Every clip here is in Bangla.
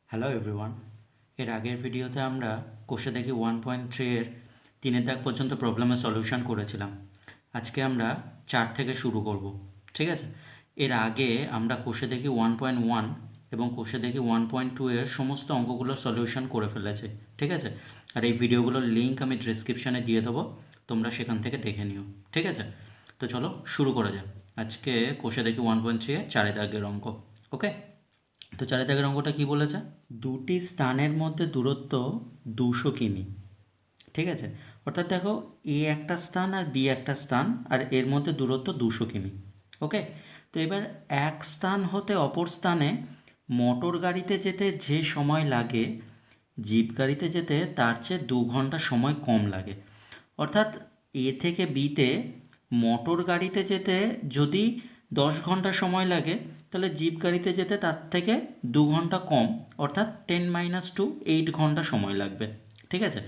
Hello everyone. এর আগের ভিডিওতে আমরা কোষে দেখি 1.3 এর 3 দাগ পর্যন্ত প্রবলেমের সলিউশন করেছিলাম। আজকে আমরা 4 থেকে শুরু করব, ঠিক আছে? এর আগে আমরা কোষে দেখি 1.1 এবং কোষে দেখি 1.2 এর সমস্ত অঙ্কগুলোর সলিউশন করে ফেলেছি, ঠিক আছে? আর এই ভিডিওগুলোর লিঙ্ক আমি ডিসক্রিপশানে দিয়ে দেবো, তোমরা সেখান থেকে দেখে নিও, ঠিক আছে? তো চলো শুরু করা যাক। আজকে কোষে দেখি 1.3 এর 4 দাগের অঙ্ক। ওকে, তো 4 দাগের অঙ্কটা কী বলেছে? দুটি স্থানের মধ্যে দূরত্ব 200 কিমি, ঠিক আছে? অর্থাৎ দেখো, এ একটা স্থান আর বি একটা স্থান, আর এর মধ্যে দূরত্ব 200 কিমি। ওকে, তো এবার এক স্থান হতে অপর স্থানে মোটর গাড়িতে যেতে যে সময় লাগে, জিপ গাড়িতে যেতে তার চেয়ে 2 ঘন্টা সময় কম লাগে। অর্থাৎ এ থেকে বিতে মোটর গাড়িতে যেতে যদি 10 ঘন্টা সময় লাগে, তাহলে জিপ গাড়িতে যেতে তার থেকে 2 ঘন্টা কম, অর্থাৎ 10 - 2 8 ঘন্টা সময় লাগবে, ঠিক আছে?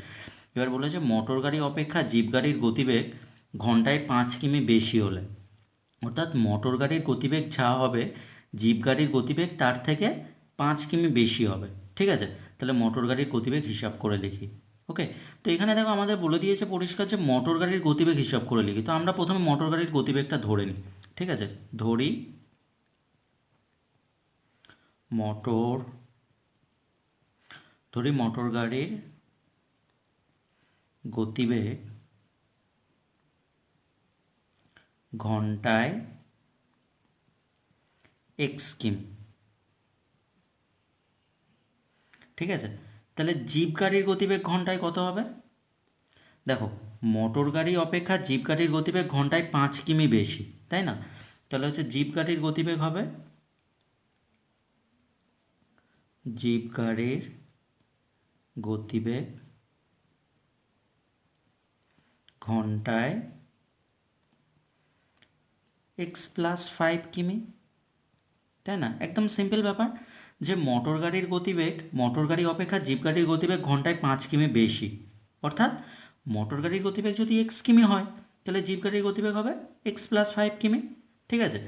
এবার বলেছে মোটর গাড়ি অপেক্ষা জিপ গাড়ির গতিবেগ ঘন্টায় 5 কিমি বেশি হলে, অর্থাৎ মোটর গাড়ির গতিবেগ যা হবে জিপ গাড়ির গতিবেগ তার থেকে 5 কিমি বেশি হবে, ঠিক আছে? তাহলে মোটর গাড়ির গতিবেগ হিসাব করে লিখি। ওকে, তো এখানে দেখো আমাদের বলে দিয়েছে পরিষ্কার যে মোটর গাড়ির গতিবেগ হিসাব করে লিখি। তো আমরা প্রথমে মোটর গাড়ির গতিবেগটা ধরে নিই, ঠিক আছে? মোটর ধরি মোটর গাড়ির গতিবেগ ঘন্টায় x কিমি, ঠিক আছে? তাহলে জিপ গাড়ির গতিবেগ ঘন্টায় কত হবে? দেখো, মোটর গাড়ি অপেক্ষা জিপ গাড়ির গতিবেগ ঘন্টায় 5 কিমি বেশি, তাই না? তাহলে হচ্ছে জিপ গাড়ির গতিবেগ হবে, জিপ গাড়ির গতিবেগ ঘন্টায় x+5 কিমি, তাই না? একদম সিম্পল ব্যাপার যে মোটর গাড়ির গতিবেগ মোটর গাড়ি অপেক্ষা জিপ গাড়ির গতিবেগ ঘন্টায় 5 কিমি বেশি, অর্থাৎ মোটর গাড়ির গতিবেগ যদি x কিমি হয়, তাহলে জিপ গাড়ির গতিবেগ হবে x+5 কিমি, ঠিক আছে?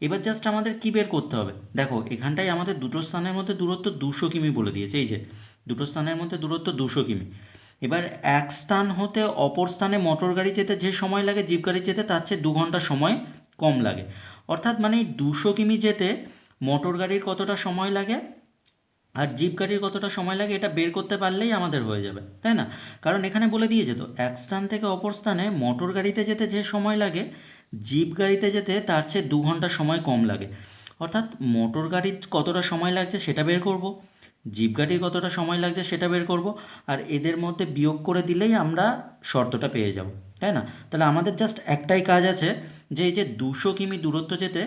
এবার জাস্ট আমাদের কী বের করতে হবে? দেখো, এখানটায় আমাদের দুটো স্থানের মধ্যে দূরত্ব 200 কিমি বলে দিয়েছে, এই যে দুটো স্থানের মধ্যে দূরত্ব 200 কিমি। এবার এক স্থান হতে অপর স্থানে মোটর গাড়ি যেতে যে সময় লাগে জিপ গাড়ি যেতে তার চেয়ে 2 ঘন্টা সময় কম লাগে। অর্থাৎ মানে 200 কিমি যেতে মোটর গাড়ির কতটা সময় লাগে আর জিপ গাড়ির কতটা সময় লাগে, এটা বের করতে পারলেই আমাদের হয়ে যাবে, তাই না? কারণ এখানে বলে দিয়েছে তো, এক স্থান থেকে অপর স্থানে মোটর গাড়িতে যেতে যে সময় লাগে জিপ গাড়িতে যেতে তার চেয়ে 2 ঘন্টা সময় কম লাগে। অর্থাৎ মোটর গাড়ির কতটা সময় লাগছে সেটা বের করব, জিপ গাড়ির কতটা সময় লাগছে সেটা বের করব, আর এদের মধ্যে বিয়োগ করে দিলেই আমরা শর্তটা পেয়ে যাব, তাই না? তাহলে আমাদের জাস্ট একটাই কাজ আছে, যে এই যে 200 কিমি দূরত্ব যেতে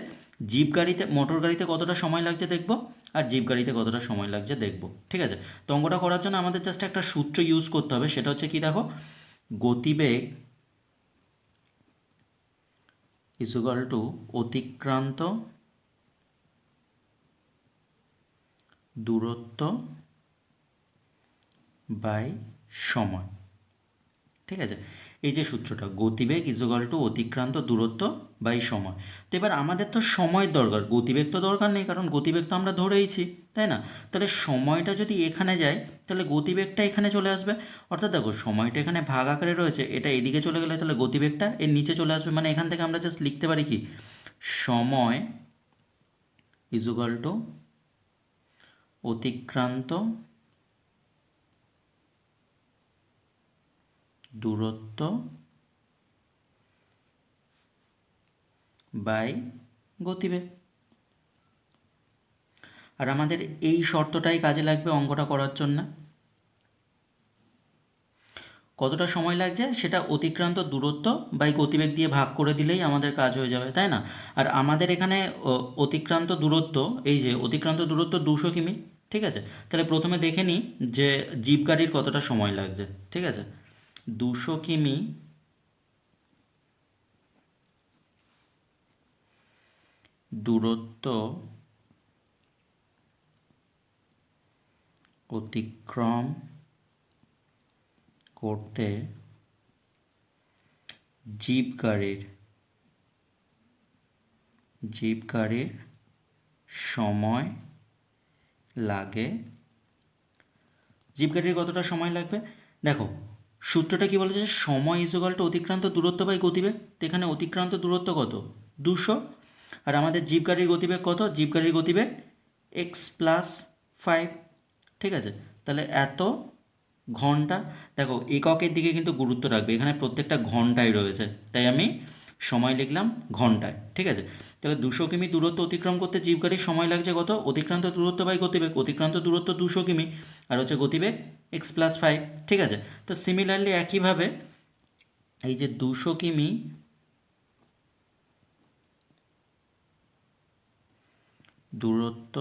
জিপ গাড়িতে মোটর গাড়িতে কতটা সময় লাগছে দেখব, আর জিপ গাড়িতে কতটা সময় লাগছে দেখব, ঠিক আছে? তো অঙ্কটা করার জন্য আমাদের জাস্ট একটা সূত্র ইউজ করতে হবে, সেটা হচ্ছে কি দেখো, গতিবেগ ইকুয়াল টু অতিক্রান্ত দূরত্ব বাই সময়, ঠিক আছে? এই যে সূত্রটা, গতিবেগ ইকুয়াল টু অতিক্রান্ত দূরত্ব বাই সময়। তো এবার আমাদের তো সময় দরকার, গতিবেগ তো দরকার নেই, কারণ গতিবেগ তো আমরা ধরেইছি, তাই না? তাহলে সময়টা যদি এখানে যায়, তাহলে গতিবেগটা এখানে চলে আসবে। অর্থাৎ দেখো, সময়টা এখানে ভাগ আকারে রয়েছে, এটা এদিকে চলে গেলে তাহলে গতিবেগটা এর নিচে চলে আসবে। মানে এখান থেকে আমরা জাস্ট লিখতে পারি কি, সময় ইকুয়াল টু অতিক্রান্ত দূরত্ব বাই গতিবেগ। আর আমাদের এই শর্তটাই কাজে লাগবে অঙ্কটা করার জন্য। কতটা সময় লাগছে সেটা অতিক্রান্ত দূরত্ব বাই গতিবেগ দিয়ে ভাগ করে দিলেই আমাদের কাজ হয়ে যাবে, তাই না? আর আমাদের এখানে অতিক্রান্ত দূরত্ব, এই যে অতিক্রান্ত দূরত্ব 200 কিমি, ঠিক আছে? তাহলে প্রথমে দেখে নিই যে জিপ গাড়ির কতটা সময় লাগছে, ঠিক আছে? 200 কিমি দূরত্ব অতিক্রম করতে জিপ গাড়ির সময় লাগে জিপ গাড়ির কতটা সময় লাগবে? দেখো সূত্রটা কি বলেছে, সময় ইকুয়াল টু অতিক্রান্ত দূরত্ব বাই গতিবেগ। তো এখানে অতিক্রান্ত দূরত্ব কত? 200। আর আমাদের জিপ গাড়ির গতিবেগ কত? জিপ গাড়ির গতিবেগ x+5। ঠিক আছে, তাহলে এত ঘন্টা। দেখো এককের দিকে কিন্তু গুরুত্ব রাখবে, এখানে প্রত্যেকটা ঘন্টায় রয়েছে, তাই আমি সময় লিখলাম ঘন্টায়। ঠিক আছে, তাহলে 200 কিমি দূরত্ব অতিক্রম করতে জিপ গাড়ির সময় লাগছে কত? অতিক্রান্ত দূরত্ব বাই গতিবেগ। অতিক্রান্ত দূরত্ব 200 কিমি আর হচ্ছে গতিবেগ x+5। ঠিক আছে, তো সিমিলারলি একইভাবে এই যে 200 কিমি দূরত্ব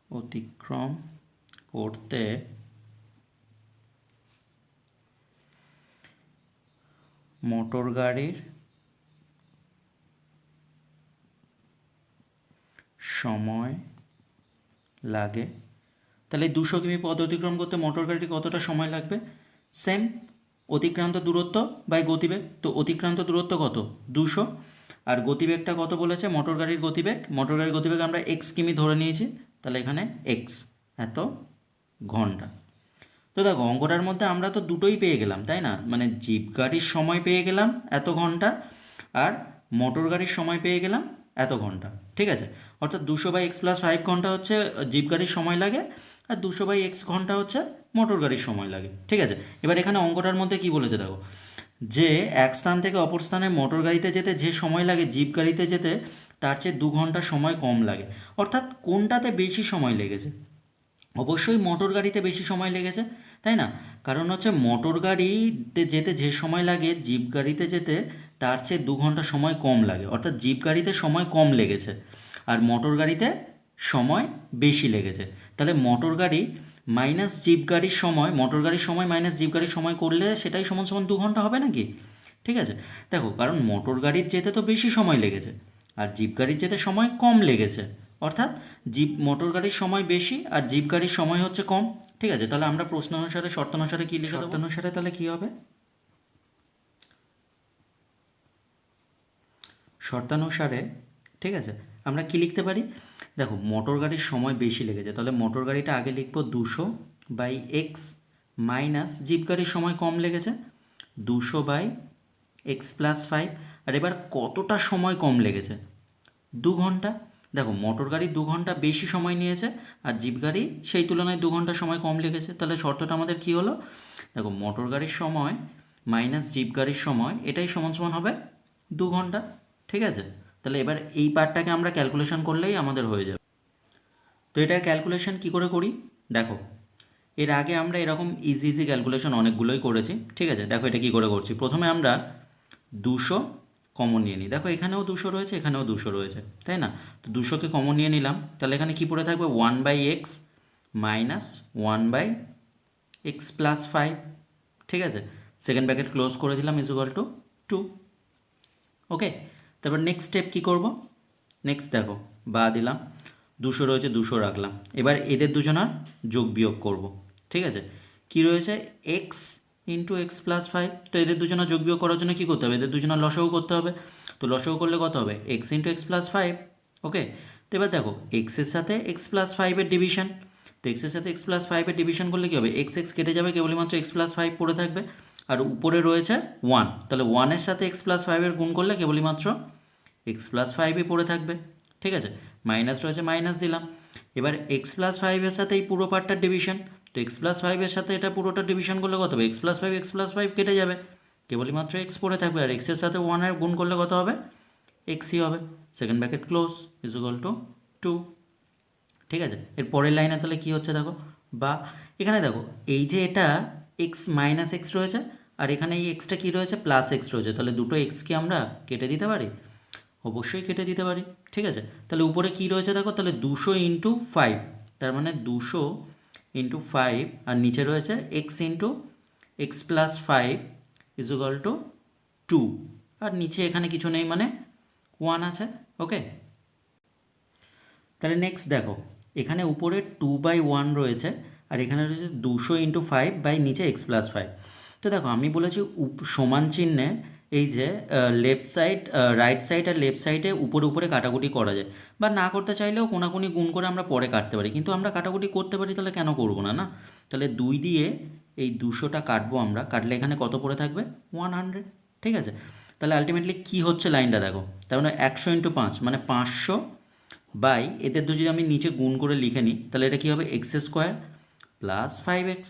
অতিক্রম করতে মোটর গাড়ির সময় লাগে, তাহলে 200 কিমি পথ অতিক্রম করতে মোটর গাড়িটি কতটা সময় লাগবে? সেম, অতিক্রান্ত দূরত্ব বাই গতিবেগ। তো অতিক্রান্ত দূরত্ব কত? 200। আর গতিবেগটা কত বলেছে? মোটর গাড়ির গতিবেগ, মোটর গাড়ির গতিবেগ আমরা এক্স কিমি ধরে নিয়েছি, তাহলে এখানে এক্স এত ঘন্টা। তো দেখো অঙ্কটার মধ্যে আমরা তো দুটোই পেয়ে গেলাম, তাই না? মানে জিপ গাড়ির সময় পেয়ে গেলাম এত ঘন্টা, আর মোটর গাড়ির সময় পেয়ে গেলাম এত ঘন্টা। ঠিক আছে, অর্থাৎ 200/x+5 ঘন্টা হচ্ছে জিপ গাড়ির সময় লাগে, আর 200/x ঘন্টা হচ্ছে মোটর গাড়ির সময় লাগে। ঠিক আছে, এবার এখানে অঙ্কটার মধ্যে কি বলেছে দেখো, যে এক স্থান থেকে অপর স্থানে মোটর গাড়িতে যেতে যে সময় লাগে জিপ গাড়িতে যেতে তার চেয়ে 2 ঘন্টা সময় কম লাগে। অর্থাৎ কোনটাতে বেশি সময় লেগেছে? অবশ্যই মোটর গাড়িতে বেশি সময় লেগেছে, তাই না? কারণ হচ্ছে মোটর গাড়িতে যেতে যে সময় লাগে জিপ গাড়িতে যেতে তার চেয়ে 2 ঘন্টা সময় কম লাগে, অর্থাৎ জিপ গাড়িতে সময় কম লেগেছে আর মোটর গাড়িতে সময় বেশি লেগেছে। তাহলে মোটর গাড়ি মাইনাস জিপ গাড়ির সময়, মোটর গাড়ির সময় মাইনাস জিপ গাড়ির সময় করলে সেটাই সমান সমান 2 ঘন্টা হবে নাকি? ঠিক আছে, দেখো কারণ মোটর গাড়ির যেতে তো বেশি সময় লেগেছে আর জিপ গাড়ির যেতে সময় কম লেগেছে, অর্থাৎ জিপ মোটর গাড়ির সময় বেশি আর জিপ গাড়ির সময় হচ্ছে কম। ঠিক আছে, তাহলে আমরা প্রশ্ন অনুসারে শর্ত অনুসারে কী লিখে দেবো? অনুসারে তাহলে কী হবে? শর্তানুসারে, ঠিক আছে, আমরা কি লিখতে পারি? দেখো মোটর গাড়ির সময় বেশি লেগেছে, তাহলে মোটর গাড়িটা আগে লিখবো 200/x মাইনাস জিপ গাড়ির সময় কম লেগেছে 200/x+5। আর এবার কতটা সময় কম লেগেছে? 2 ঘন্টা। দেখো মোটর গাড়ি 2 ঘন্টা বেশি সময় নিয়েছে আর জিপ গাড়ি সেই তুলনায় 2 ঘন্টা সময় কম লেগেছে, তাহলে শর্তটা আমাদের কী হলো? দেখো মোটর গাড়ির সময় মাইনাস জিপ গাড়ির সময় এটাই সমান সমান হবে 2 ঘন্টা। ঠিক আছে, তাহলে এবার এই পার্টটাকে আমরা ক্যালকুলেশন করলেই আমাদের হয়ে যাবে। তো এটার ক্যালকুলেশন কি করে করি? দেখো এর আগে আমরা এরকম ইজি ইজি ক্যালকুলেশন অনেকগুলোই করেছি। ঠিক আছে, দেখো এটা কী করে করছি। প্রথমে আমরা 200 কমন নিয়ে নিই। দেখো এখানেও 200 রয়েছে, এখানেও 200 রয়েছে, তাই না? তো 200কে কমন নিয়ে নিলাম, তাহলে এখানে কী পড়ে থাকবে? 1/x minus 1/x+5। ঠিক আছে, সেকেন্ড ব্র্যাকেট ক্লোজ করে দিলাম ইকুয়াল টু 2। ওকে, তারপর নেক্সট স্টেপ কী করব? নেক্সট দেখো বা দিলাম 200 রয়েছে, 200 রাখলাম। এবার এদের দুজনার যোগ বিয়োগ করব। ঠিক আছে, কি রয়েছে? X into x+5। তো এদের দুজনের যোগ বিয়োগ করার জন্য কী করতে হবে? এদের দুজনের লসাগু করতে হবে। তো লসাগু করলে কত হবে? X into x+5। ওকে, তো এবার দেখো এক্সের সাথে x+5-এর ডিভিশন। তো এক্সের সাথে x+5-এর ডিভিশন করলে কী হবে? এক্স এক্স কেটে যাবে, কেবলমাত্র x+5 পড়ে থাকবে। আর উপরে রয়েছে 1, তাহলে 1-এর সাথে x+5-এর গুণ করলে কেবলমাত্র x+5-ই পড়ে থাকবে। ঠিক আছে, মাইনাস রয়েছে, মাইনাস দিলাম। এবার x+5-এর সাথে এই পুরো পার্টটার ডিভিশন। তো x+5-এর সাথে এটা পুরোটা ডিভিশন করলে কত হবে? x+5 কেটে যাবে, কেবলমাত্র এক্স পড়ে থাকবে। আর এক্সের সাথে 1-এর গুণ করলে কত হবে? এক্সই হবে। Second bracket close equal to 2। ঠিক আছে, এর পরের লাইনে তাহলে কী হচ্ছে দেখো, বা এখানে দেখো এই যে এটা এক্স মাইনাস এক্স রয়েছে আর এখানে এই এক্সটা কী রয়েছে? প্লাস এক্স রয়েছে, তাহলে দুটো এক্স কি আমরা কেটে দিতে পারি? অবশ্যই কেটে দিতে পারি। ঠিক আছে, তাহলে উপরে কী রয়েছে দেখো, তাহলে 200 ইন্টু 5, তার মানে 200 ইন্টু 5, আর নিচে রয়েছে x into x+5 equal to 2, আর নিচে এখানে কিছু নেই মানে 1 আছে। ওকে, তাহলে নেক্সট দেখো এখানে উপরে 2/1 রয়েছে আর এখানে রয়েছে 200 ইন্টু 5 বাই নিচে x+5। তো দেখো আমি বলেছি সমান চিহ্নে এই যে লেফট সাইড, রাইট সাইড আর লেফট সাইডে উপরে উপরে কাটাকুটি করা যায়, বা না করতে চাইলেও কোনাকুনি গুণ করে আমরা পরে কাটতে পারি, কিন্তু আমরা কাটাকুটি করতে পারি, তাহলে কেন করবো না? না, তাহলে 2 দিয়ে এই 200টা কাটবো আমরা, কাটলে এখানে কত পড়ে থাকবে? 100। ঠিক আছে, তাহলে আলটিমেটলি কী হচ্ছে লাইনটা দেখো, তার মানে 100 × 5 মানে 500 বাই এদের যদি আমি নিচে গুণ করে লিখে নিই, তাহলে এটা কী হবে? X square plus 5x।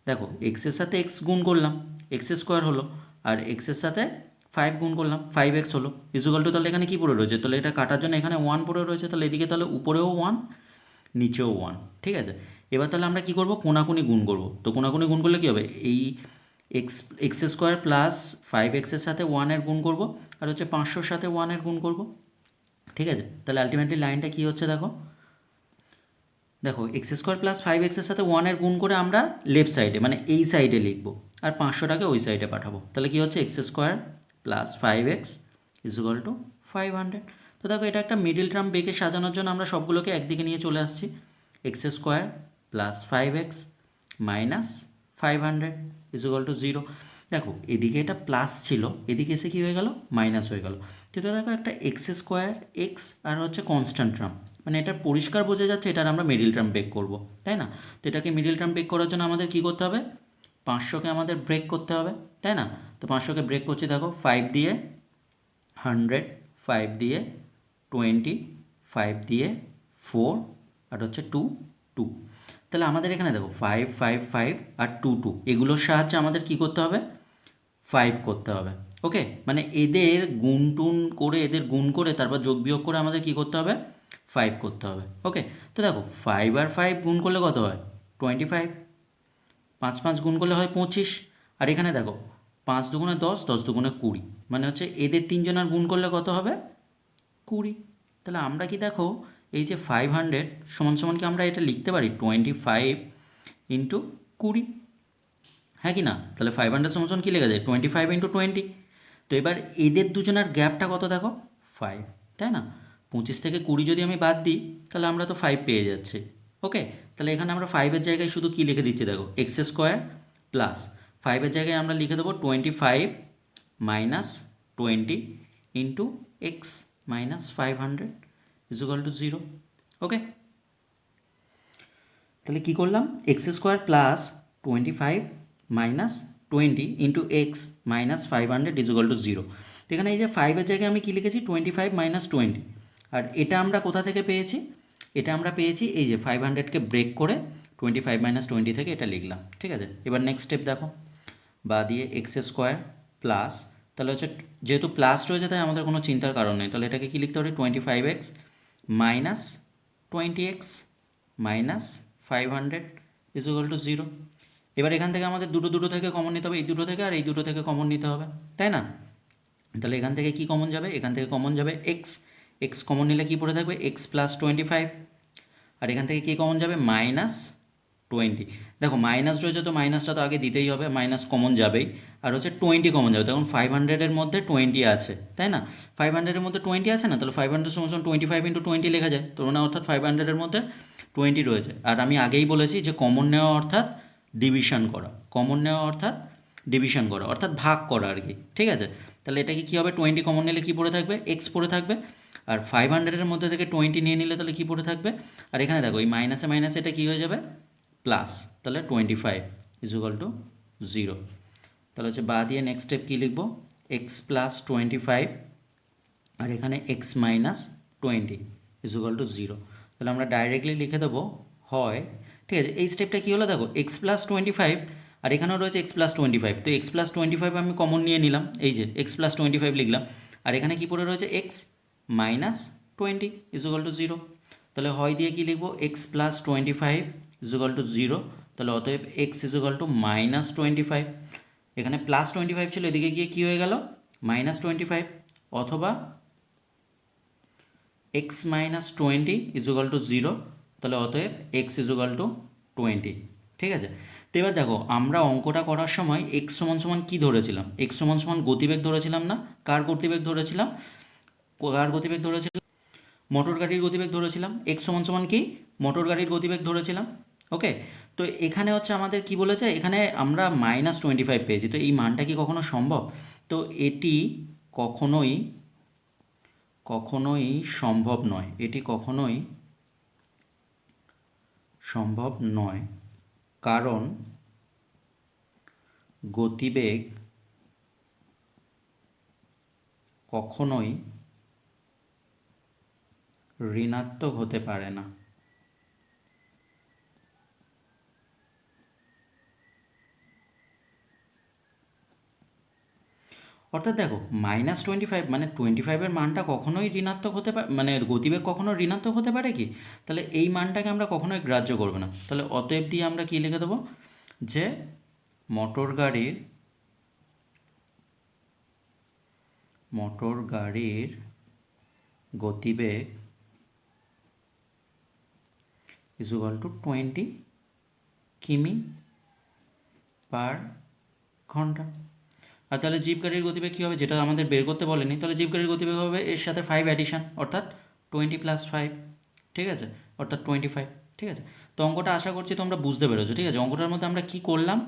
দেখো এক্সের সাথে এক্স গুণ করলাম, এক্স স্কোয়ার হলো, আর এক্সের সাথে 5 গুণ করলাম, 5x হলো, ইকুয়াল টু, তাহলে এখানে কী পড়ে রয়েছে? তাহলে এটা কাটার জন্য এখানে 1 পড়ে রয়েছে, তাহলে এদিকে তাহলে উপরেও 1 নিচেও 1। ঠিক আছে, এবার তাহলে আমরা কী করব? কোনাকুনি গুণ করব। তো কোনাকুনি গুণ করলে কী হবে? এই এক্স স্কোয়ার প্লাস 5xের সাথে 1-এর গুণ করব, আর হচ্ছে 500-র সাথে 1-এর গুণ করব। ঠিক আছে, তাহলে আলটিমেটলি লাইনটা কী হচ্ছে দেখো, দেখো এক্স স্কোয়ার প্লাস 5xের সাথে 1-এর গুণ করে আমরা লেফট সাইডে মানে এই সাইডে লিখবো, আর 500টাকে ওই সাইডে পাঠাবো, তাহলে কী হচ্ছে? X square plus 5x equal to 500। তো দেখো এটা একটা মিডিল টার্ম বেঁকে সাজানোর জন্য আমরা সবগুলোকে একদিকে নিয়ে চলে আসছি। X square plus 5x minus 500 equal to 0। দেখো এদিকে এটা প্লাস ছিল, এদিকে এসে কী হয়ে গেল? মাইনাস হয়ে গেল। তো দেখো একটা এক্স স্কোয়ার এক্স আর হচ্ছে কনস্ট্যান্ট টার্ম, মানে এটা পরিষ্কার বোঝা যাচ্ছে এটার আমরা মিডিল টার্ম ব্রেক করব, তাই না? তো এটাকে মিডিল টার্ম ব্রেক করার জন্য আমাদের কী করতে হবে? 500কে আমাদের ব্রেক করতে হবে, তাই না? তো 500কে ব্রেক করছি, দেখো 5 দিয়ে 100, 5 দিয়ে 20, 5 দিয়ে 4, আর হচ্ছে 2, 2। তাহলে আমাদের এখানে দেখো 5, 5, 5 আর 2, 2 এগুলোর সাহায্যে আমাদের কী করতে হবে? 5 করতে হবে। ওকে, মানে এদের গুণ টুন করে, এদের গুণ করে তারপর যোগ বিয়োগ করে আমাদের কী করতে হবে? 5 করতে হবে। ওকে, তো দেখো 5 আর 5 গুণ করলে কত হয়? 25। 5 5 গুণ করলে হয় 25। আর এখানে দেখো 5 দুগুণে 10, 10 দুগুণে 20, মানে হচ্ছে এদের তিনজনের গুণ করলে কত হবে? 20। তাহলে আমরা কি দেখো এই যে 500 সমান সমান কি আমরা এটা লিখতে পারি 25 ইন্টু 20, হ্যাঁ কি না? তাহলে 500 সমান সমান কী লেখা যায়? 25 ইন্টু 20। তো এবার এদের দুজনের গ্যাপটা কত দেখো? 5, তাই না? 25 থেকে 20 যদি আমি বাদ দিই, তাহলে আমরা তো 5 পেয়ে যাচ্ছি। ওকে, তাহলে এখানে আমরা 5-এর জায়গায় শুধু কী লিখে দিচ্ছি দেখো? এক্স স্কোয়ার প্লাস 5-এর জায়গায় আমরা লিখে দেবো 25 minus 20 into x minus 500 equal to 0। ওকে, তাহলে কী করলাম? X square plus 25 minus 20 into x minus 500 equal to 0। তো এখানে এই যে 5-এর জায়গায় আমি কী লিখেছি? 25 মাইনাস 20। আর এটা আমরা কোথা থেকে পেয়েছি? এটা আমরা পেয়েছি এই যে 500কে ব্রেক করে 25 মাইনাস 20 থেকে এটা লিখলাম। ঠিক আছে, এবার নেক্সট স্টেপ দেখো, বা দিয়ে এক্স স্কোয়ার প্লাস, তাহলে হচ্ছে যেহেতু প্লাস রয়েছে তাই আমাদের কোনো চিন্তার কারণ নেই, তাহলে এটাকে কী লিখতে পারি? 25x minus 20x minus 500 equal to 0। এবার এখান থেকে আমাদের দুটো থেকে কমন নিতে হবে, এই দুটো থেকে আর এই দুটো থেকে কমন নিতে হবে, তাই না? তাহলে এখান থেকে কি কমন যাবে? এখান থেকে কমন যাবে এক্স, এক্স কমন নিলে কী পড়ে থাকবে? X plus 25। আর এখান থেকে কী কমন যাবে? মাইনাস 20। দেখো মাইনাস রয়েছে তো মাইনাসটা তো আগে দিতেই হবে, মাইনাস কমন যাবেই। আর হচ্ছে 20 কমন যাবে, তখন 500-এর মধ্যে 20 আছে, তাই না? 500-এর মধ্যে 20 আছে না, তাহলে 500 সমান 25 ইন্টু 20 লেখা যায়, তো মানে অর্থাৎ 500-এর মধ্যে 20 রয়েছে। আর আমি আগেই বলেছি যে কমন নেওয়া অর্থাৎ ডিভিশন করা, কমন নেওয়া অর্থাৎ ডিভিশন করা, অর্থাৎ ভাগ করা আর কি। ঠিক আছে, তাহলে এটাকে কী হবে? 20 কমন নিলে কী পড়ে থাকবে? এক্স পড়ে থাকবে। আর 500-এর মধ্যে থেকে 20 নিয়ে নিলে তাহলে কী পড়ে থাকবে? আর এখানে দেখো এই মাইনাসে মাইনাসে এটা কী হয়ে যাবে? প্লাস, তাহলে 25 ইকুয়াল টু 0। তাহলে হচ্ছে বা দিয়ে নেক্সট স্টেপ কী লিখব? এক্স প্লাস 25 আর এখানে এক্স মাইনাস 20 ইকুয়াল টু 0। তাহলে আমরা ডাইরেক্টলি লিখে দেবো হয়। ঠিক আছে, এই স্টেপটা কী হলো দেখো, এক্স প্লাস 25 আর এখানেও রয়েছে এক্স প্লাস 25, তো এক্স প্লাস 25 আমি কমন নিয়ে নিলাম, এই যে এক্স প্লাস 25 লিখলাম। আর এখানে কী পড়ে রয়েছে? X minus 20 equal to 0। তাহলে হয় দিয়ে কী লিখবো? X plus 25 equal to 0। তাহলে অতএব এক্স ইকুয়াল টু মাইনাস 25। এখানে প্লাস 25 ছিল, এদিকে গিয়ে কী হয়ে গেল? মাইনাস 25। অথবা এক্স মাইনাস 20 ইকুয়াল টু 0। তাহলে অতএব এক্স ইকুয়াল টু 20। ঠিক আছে, তো এবার দেখো আমরা অঙ্কটা করার সময় এক্স সমান সমান কী ধরেছিলাম? এক্স সমান সমান গতিবেগ ধরেছিলাম না? কার গতিবেগ ধরেছিলাম? কার গতিবেগ ধরেছিলাম? মোটর গাড়ির গতিবেগ ধরেছিলাম। এক্স সমান সমান কি? মোটর গাড়ির গতিবেগ ধরেছিলাম। ওকে, তো এখানে হচ্ছে আমাদের কি বলেছে? এখানে আমরা মাইনাস 25 পেয়েছি, তো এই মানটা কি কখনো সম্ভব? তো এটি কখনোই কখনোই সম্ভব নয়, এটি কখনোই সম্ভব নয়, কারণ গতিবেগ কখনোই ঋণাত্মক হতে পারে না। অর্থাৎ দেখো -25 মানে 25-এর মানটা কখনোই ঋণাত্মক হতে পারে, মানে গতিবেগ কখনো ঋণাত্মক হতে পারে কি? তাহলে এই মানটাকে আমরা কখনোই গ্রাহ্য করবো না। তাহলে অতএব দিয়ে আমরা কি লিখে দেবো, যে মোটর গাড়ির গতিবেগ = 20 কিমি পার ঘন্টা। আর তাহলে জিপ গাড়ির গতিবেগ কী হবে, যেটা আমাদের বের করতে বলেনি, তাহলে জিপ গাড়ির গতিবেগ হবে এর সাথে 5 অ্যাডিশন, অর্থাৎ 20 + 5, ঠিক আছে, অর্থাৎ 25, ঠিক আছে। তো অঙ্কটা আশা করছি তোমরা বুঝতে পেরেছো, ঠিক আছে। অঙ্কটার মধ্যে আমরা কি করলাম,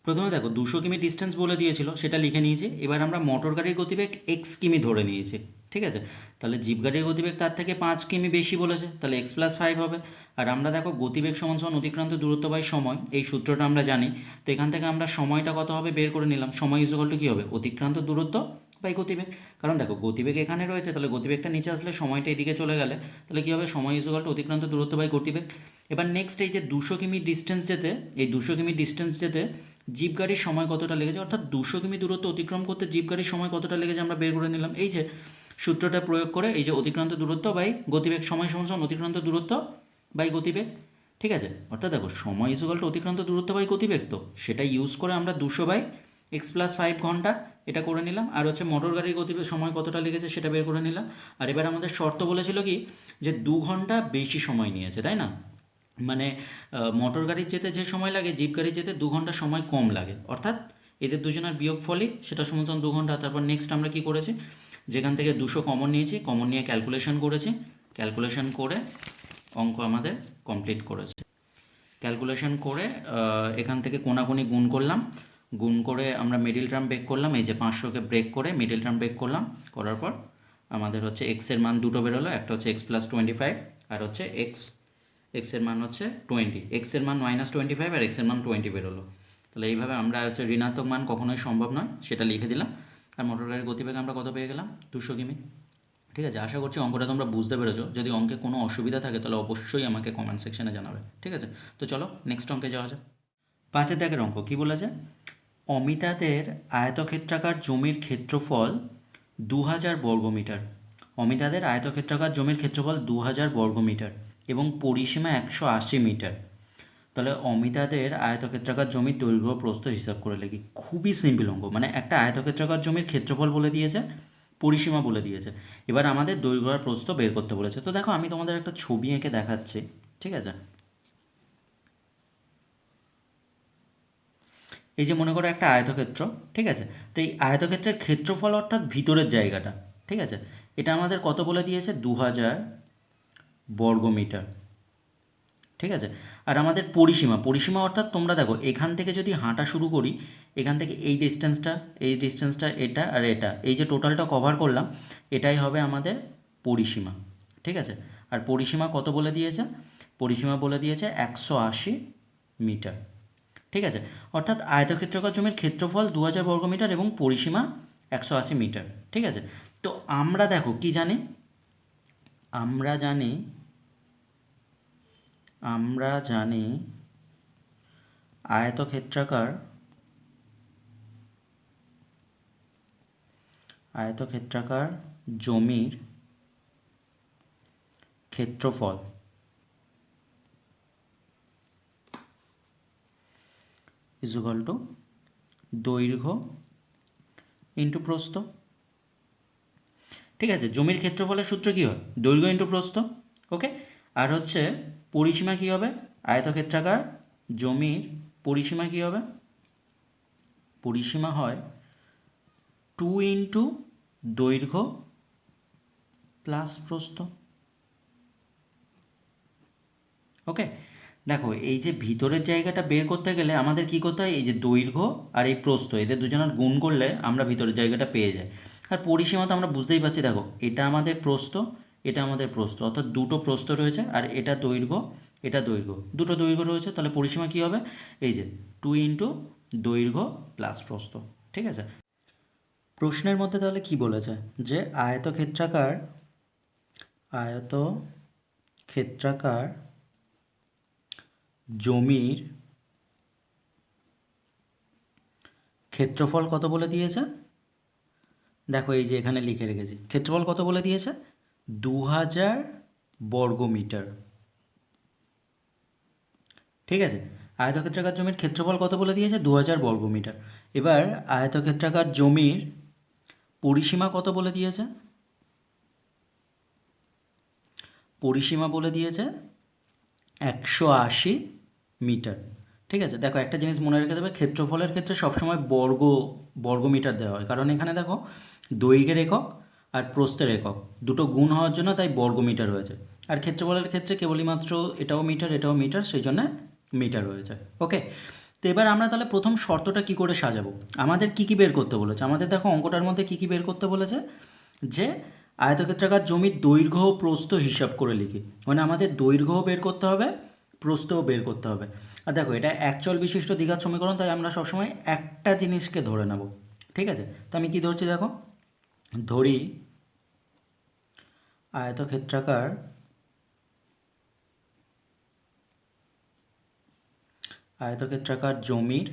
প্রথমে দেখো 200 কিমি ডিস্টেন্স বলে দিয়েছিল, সেটা লিখে নিয়েছি। এবার আমরা মোটর গাড়ির গতিবেগ x কিমি ধরে নিয়েছি, ঠিক আছে। তাহলে জিপ গাড়ির গতিবেগ তার থেকে 5 কিমি বেশি বলেছে, তাহলে x + 5 হবে। আর আমরা দেখো গতিবেগ সমান অতিক্রান্ত দূরত্ব বাই সময়, এই সূত্রটা আমরা জানি। তো এখান থেকে আমরা সময়টা কত হবে বের করে নিলাম। সময় = কী হবে, অতিক্রান্ত দূরত্ব বাই গতিবেগ। কারণ দেখো গতিবেগ এখানে রয়েছে, তাহলে গতিবেগটা নিচে আসলে সময়টা এদিকে চলে গেলে তাহলে কী হবে, সময় = অতিক্রান্ত দূরত্ব বাই গতিবেগ। এবার নেক্সট এই যে 200 কিমি ডিস্টেন্স যেতে, এই 200 কিমি ডিস্টেন্স যেতে জিপ গাড়ির সময় কতটা লেগেছে, অর্থাৎ 200 কিমি দূরত্ব অতিক্রম করতে জিপ গাড়ির সময় কতটা লেগেছে আমরা বের করে নিলাম। এই যে সূত্রটা প্রয়োগ করে, এই যে অতিক্রান্ত দূরত্ব বাই গতিবেগ, সময় সমান অতিক্রান্ত দূরত্ব বাই গতিবেগ, ঠিক আছে। অর্থাৎ দেখো সময় = অতিক্রান্ত দূরত্ব বাই গতিবেগ, তো সেটা ইউজ করে আমরা 200/x + 5 ঘন্টা এটা করে নিলাম। আর হচ্ছে মোটর গাড়ির গতিবেগ সময় কতটা লেগেছে সেটা বের করে নিলাম। আর এবার আমাদের শর্ত বলেছিল কি, যে 2 ঘন্টা বেশি সময় নিয়েছে, তাই না। মানে মোটর গাড়ির যেতে যে সময় লাগে, জিপ গাড়ির যেতে 2 ঘন্টা সময় কম লাগে, অর্থাৎ এদের দুজনের বিয়োগফলই সেটা সমান 2 ঘন্টা। তারপর নেক্সট আমরা কি করেছি, যেখান থেকে 200 কমন নিয়েছি, কমন নিয়ে ক্যালকুলেশন করেছি, ক্যালকুলেশন করে অঙ্ক আমাদের কমপ্লিট করেছে। ক্যালকুলেশন করে এখান থেকে কোনাকুনি গুণ করলাম, গুণ করে আমরা মিডিল টার্ম ব্রেক করলাম, এই যে 500কে ব্রেক করে মিডিল টার্ম ব্রেক করলাম, করার পর আমাদের হচ্ছে এক্সের মান দুটো বেরোলো, একটা হচ্ছে x + 25 আর হচ্ছে এক্সের মান হচ্ছে 20, এক্সের মান -25 আর এক্সের মান 20 বেরোলো। তাহলে এইভাবে আমরা হচ্ছে ঋণাত্মক মান কখনোই সম্ভব নয় সেটা লিখে দিলাম। আর মোটর গাড়ির গতিবেগ আমরা কত পেয়ে গেলাম, 200 কিমি, ঠিক আছে। আশা করছি অঙ্কটা তোমরা বুঝতে পেরেছো। যদি অঙ্কে কোনো অসুবিধা থাকে তাহলে অবশ্যই আমাকে কমেন্ট সেকশনে জানাবে, ঠিক আছে। তো চলো নেক্সট অঙ্কে যাওয়া যাক। 5 দাগের অঙ্ক কী বলেছে, অমিতাদের আয়তক্ষেত্রাকার জমির ক্ষেত্রফল 2000 বর্গমিটার। অমিতাদের আয়তক্ষেত্রাকার জমির ক্ষেত্রফল 2000 বর্গমিটার এবং পরিসীমা 180 মিটার। তাহলে অমিতাদের আয়তক্ষেত্রাকার জমির দৈর্ঘ্য প্রস্থ হিসাব করে লিখি। খুবই সিম্পল অঙ্ক, মানে একটা আয়তক্ষেত্রাকার জমির ক্ষেত্রফল বলে দিয়েছে, পরিসীমা বলে দিয়েছে, এবার আমাদের দৈর্ঘ্য আর প্রস্থ বের করতে বলেছে। তো দেখো আমি তোমাদের একটা ছবি এঁকে দেখাচ্ছি, ঠিক আছে। এই যে মনে করো একটা আয়তক্ষেত্র, ঠিক আছে। তো এই আয়তক্ষেত্রের ক্ষেত্রফল অর্থাৎ ভিতরের জায়গাটা, ঠিক আছে, এটা আমাদের কত বলে দিয়েছে, 2000 বর্গমিটার, ঠিক আছে। আর আমাদের পরিসীমা অর্থাৎ তোমরা দেখো এখান থেকে যদি হাঁটা শুরু করি, এখান থেকে এই ডিস্টেন্সটা এটা আর এটা, এই যে টোটালটা কভার করলাম, এটাই হবে আমাদের পরিসীমা, ঠিক আছে। আর পরিসীমা কত বলে দিয়েছে, পরিসীমা বলে দিয়েছে 180 মিটার, ঠিক আছে। অর্থাৎ আয়তক্ষেত্রাকার জমির ক্ষেত্রফল 2000 বর্গমিটার এবং পরিসীমা 180 মিটার, ঠিক আছে। তো আমরা দেখো কি জানি, আমরা জানি আয়তক্ষেত্রাকার জমির ক্ষেত্রফল = দৈর্ঘ্য ইন্টু প্রস্থ, ঠিক আছে। জমির ক্ষেত্রফলের সূত্র কী হয়, দৈর্ঘ্য ইন্টু প্রস্থ, ওকে। আর হচ্ছে পরিসীমা কী হবে, আয়তক্ষেত্রাকার জমির পরিসীমা কী হবে, পরিসীমা হয় 2 ইন্টু দৈর্ঘ্য প্লাস প্রস্থ, ওকে। দেখো এই যে ভিতরের জায়গাটা বের করতে গেলে আমাদের কি করতে হয়, এই যে দৈর্ঘ্য আর এই প্রস্থ এদের দুজনের গুণ করলে আমরা ভিতরের জায়গাটা পেয়ে যাই। আর পরিসীমা তো আমরা বুঝতেই পারছি, দেখো এটা আমাদের প্রস্থ, এটা আমাদের প্রস্থ, অর্থাৎ দুটো প্রস্থ রয়েছে আর এটা দৈর্ঘ্য, এটা দৈর্ঘ্য, দুটো দৈর্ঘ্য রয়েছে, তাহলে পরিসীমা কী হবে, এই যে 2 × দৈর্ঘ্য প্লাস প্রস্থ। ঠিক আছে, প্রশ্নের মধ্যে তাহলে কি বলেছে, যে আয়তক্ষেত্রাকার জমির ক্ষেত্রফল কত বলে দিয়েছে। দেখো এই যে এখানে লিখে রেখেছি, ক্ষেত্রফল কত বলে দিয়েছে, 2000 বর্গমিটার। ঠিক আছে, আয়তক্ষেত্রাকার জমির ক্ষেত্রফল কত বলে দিয়েছে, 2000 বর্গমিটার। এবার আয়তক্ষেত্রাকার জমির পরিসীমা কত বলে দিয়েছে, পরিসীমা বলে দিয়েছে 180 মিটার। ঠিক আছে, দেখো একটা জিনিস মনে রেখে দেবে, ক্ষেত্রফলের ক্ষেত্রে সবসময় বর্গমিটার দেওয়া হয়, কারণ এখানে দেখো দৈর্ঘ্যের একক আর প্রস্থের একক দুটো গুণ হওয়ার জন্য তাই বর্গমিটার হয়েছে। আর ক্ষেত্রফলের ক্ষেত্রে কেবলই মাত্র এটাও মিটার এটাও মিটার, সেই জন্য মিটার হয়েছে। ওকে, তো এবার আমরা তাহলে প্রথম শর্তটা কি করে সাজাবো, আমাদের কি কি বের করতে বলেছে, আমাদের দেখো অঙ্কটার মধ্যে কি কি বের করতে বলেছে, যে আয়তক্ষেত্রাকার জমির দৈর্ঘ্য ও প্রস্থ হিসাব করে লিখি, মানে আমাদের দৈর্ঘ্যও বের করতে হবে প্রস্থও বের করতে হবে। আর দেখো এটা একচল বিশিষ্ট দ্বিঘাত সমীকরণ, তাই আমরা সবসময় একটা জিনিসকে ধরে নেব। ঠিক আছে, তো আমি কি ধরছি, দেখো ধরি আয়তক্ষেত্রাকার জমির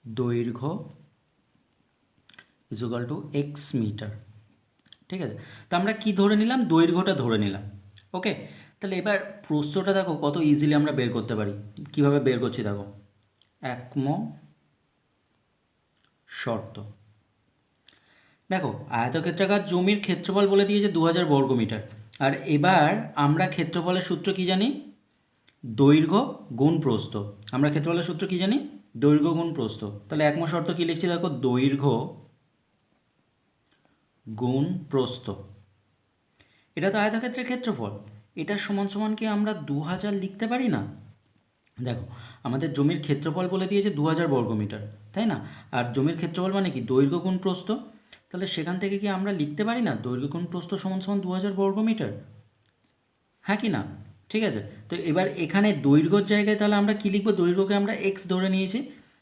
দৈর্ঘ্য = x মিটার। ঠিক আছে, তো আমরা কি ধরে নিলাম, দৈর্ঘ্যটা ধরে নিলাম। ওকে, তাহলে এবার প্রস্থটা দেখো কত ইজিলি আমরা বের করতে পারি, কিভাবে বের করছি দেখো, শর্ত। দেখো আয়তক্ষেত্রাকার জমির ক্ষেত্রফল বলে দিয়েছে 2000 বর্গমিটার, আর এবার আমরা ক্ষেত্রফলের সূত্র কি জানি, দৈর্ঘ্য গুণ প্রস্থ। আমরা ক্ষেত্রফলের সূত্র কি জানি, দৈর্ঘ্য গুণ প্রস্থ। তাহলে শর্ত কি লিখছি দেখো, দৈর্ঘ্য গুণ প্রস্থ, এটা তো আয়তক্ষেত্রের ক্ষেত্রফল, এটা সমান সমান কি আমরা 2000 লিখতে পারি না। দেখো আমাদের জমির ক্ষেত্রফল বলে দিয়েছে 2000 বর্গমিটার, তাই না, আর জমির ক্ষেত্রফল মানে কি দৈর্ঘ্য গুণ প্রস্থ, তাহলে সেখান থেকে কি আমরা লিখতে পারি না দৈর্ঘ্য গুণ প্রস্থ সমান সমান 2000 বর্গমিটার, হ্যাঁ কি না। ঠিক আছে, তো এবার এখানে দৈর্ঘ্যর জায়গায় তাহলে আমরা কি লিখবো, দৈর্ঘ্যকে আমরা এক্স ধরে নিয়েছি,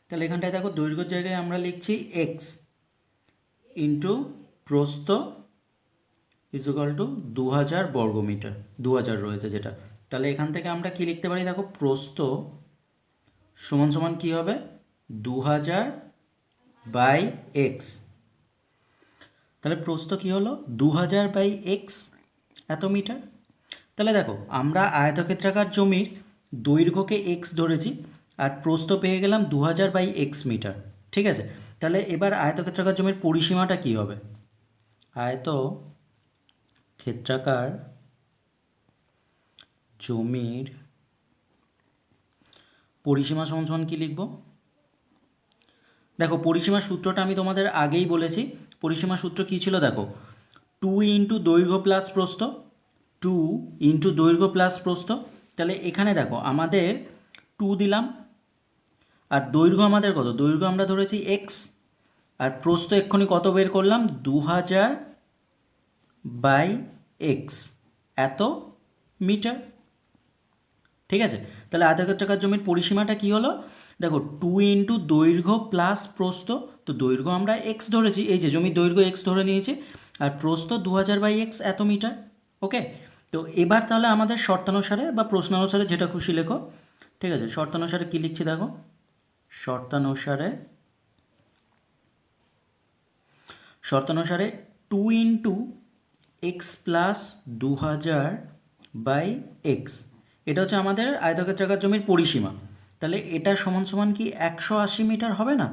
তাহলে এখানটায় দেখো দৈর্ঘ্যর জায়গায় আমরা লিখছি এক্স ইন্টু প্রস্থ = 2000 বর্গমিটার, 2000 রয়েছে যেটা, তাহলে এখান থেকে আমরা কি লিখতে পারি, দেখো প্রস্থ সমান সমান কী হবে, 2000/x। তাহলে প্রস্থ কী হলো, 2000/x এত মিটার। তাহলে দেখো আমরা আয়তক্ষেত্রাকার জমির দৈর্ঘ্যকে x ধরেছি আর প্রস্থ পেয়ে গেলাম 2000/x মিটার। ঠিক আছে, তাহলে এবার আয়তক্ষেত্রাকার জমির পরিসীমাটা কী হবে, আয়তক্ষেত্রাকার জমির পরিসীমা সমান সমান কী লিখব, দেখো পরিসীমার সূত্রটা আমি তোমাদের আগেই বলেছি, পরিসীমার সূত্র কী ছিল দেখো, 2 × দৈর্ঘ্য প্লাস প্রস্থ, 2 × দৈর্ঘ্য প্লাস প্রস্থ। তাহলে এখানে দেখো আমাদের 2 দিলাম, আর দৈর্ঘ্য আমাদের কত, দৈর্ঘ্য আমরা ধরেছি x, আর প্রস্থ এক্ষুনি কত বের করলাম, 2000/x এত মিটার। ঠিক আছে, তাহলে আয়তক্ষেত্রাকার জমির পরিসীমাটা কী হলো, দেখো 2 × দৈর্ঘ্য প্লাস প্রস্থ, তো দৈর্ঘ্য আমরা x ধরেছি, এই যে জমির দৈর্ঘ্য x ধরে নিয়েছি, আর প্রস্থ 2000/x এত মিটার। ওকে, তো এবার তাহলে আমাদের শর্তানুসারে বা প্রশ্নানুসারে যেটা খুশি লেখো। ঠিক আছে, শর্তানুসারে কী লিখছি দেখো, শর্তানুসারে 2 × x + 2000/x, এটা হচ্ছে আমাদের আয়তক্ষেত্রাকার জমির পরিসীমা। তাহলে এটা সমান সমান কি 180 মিটার হবে না,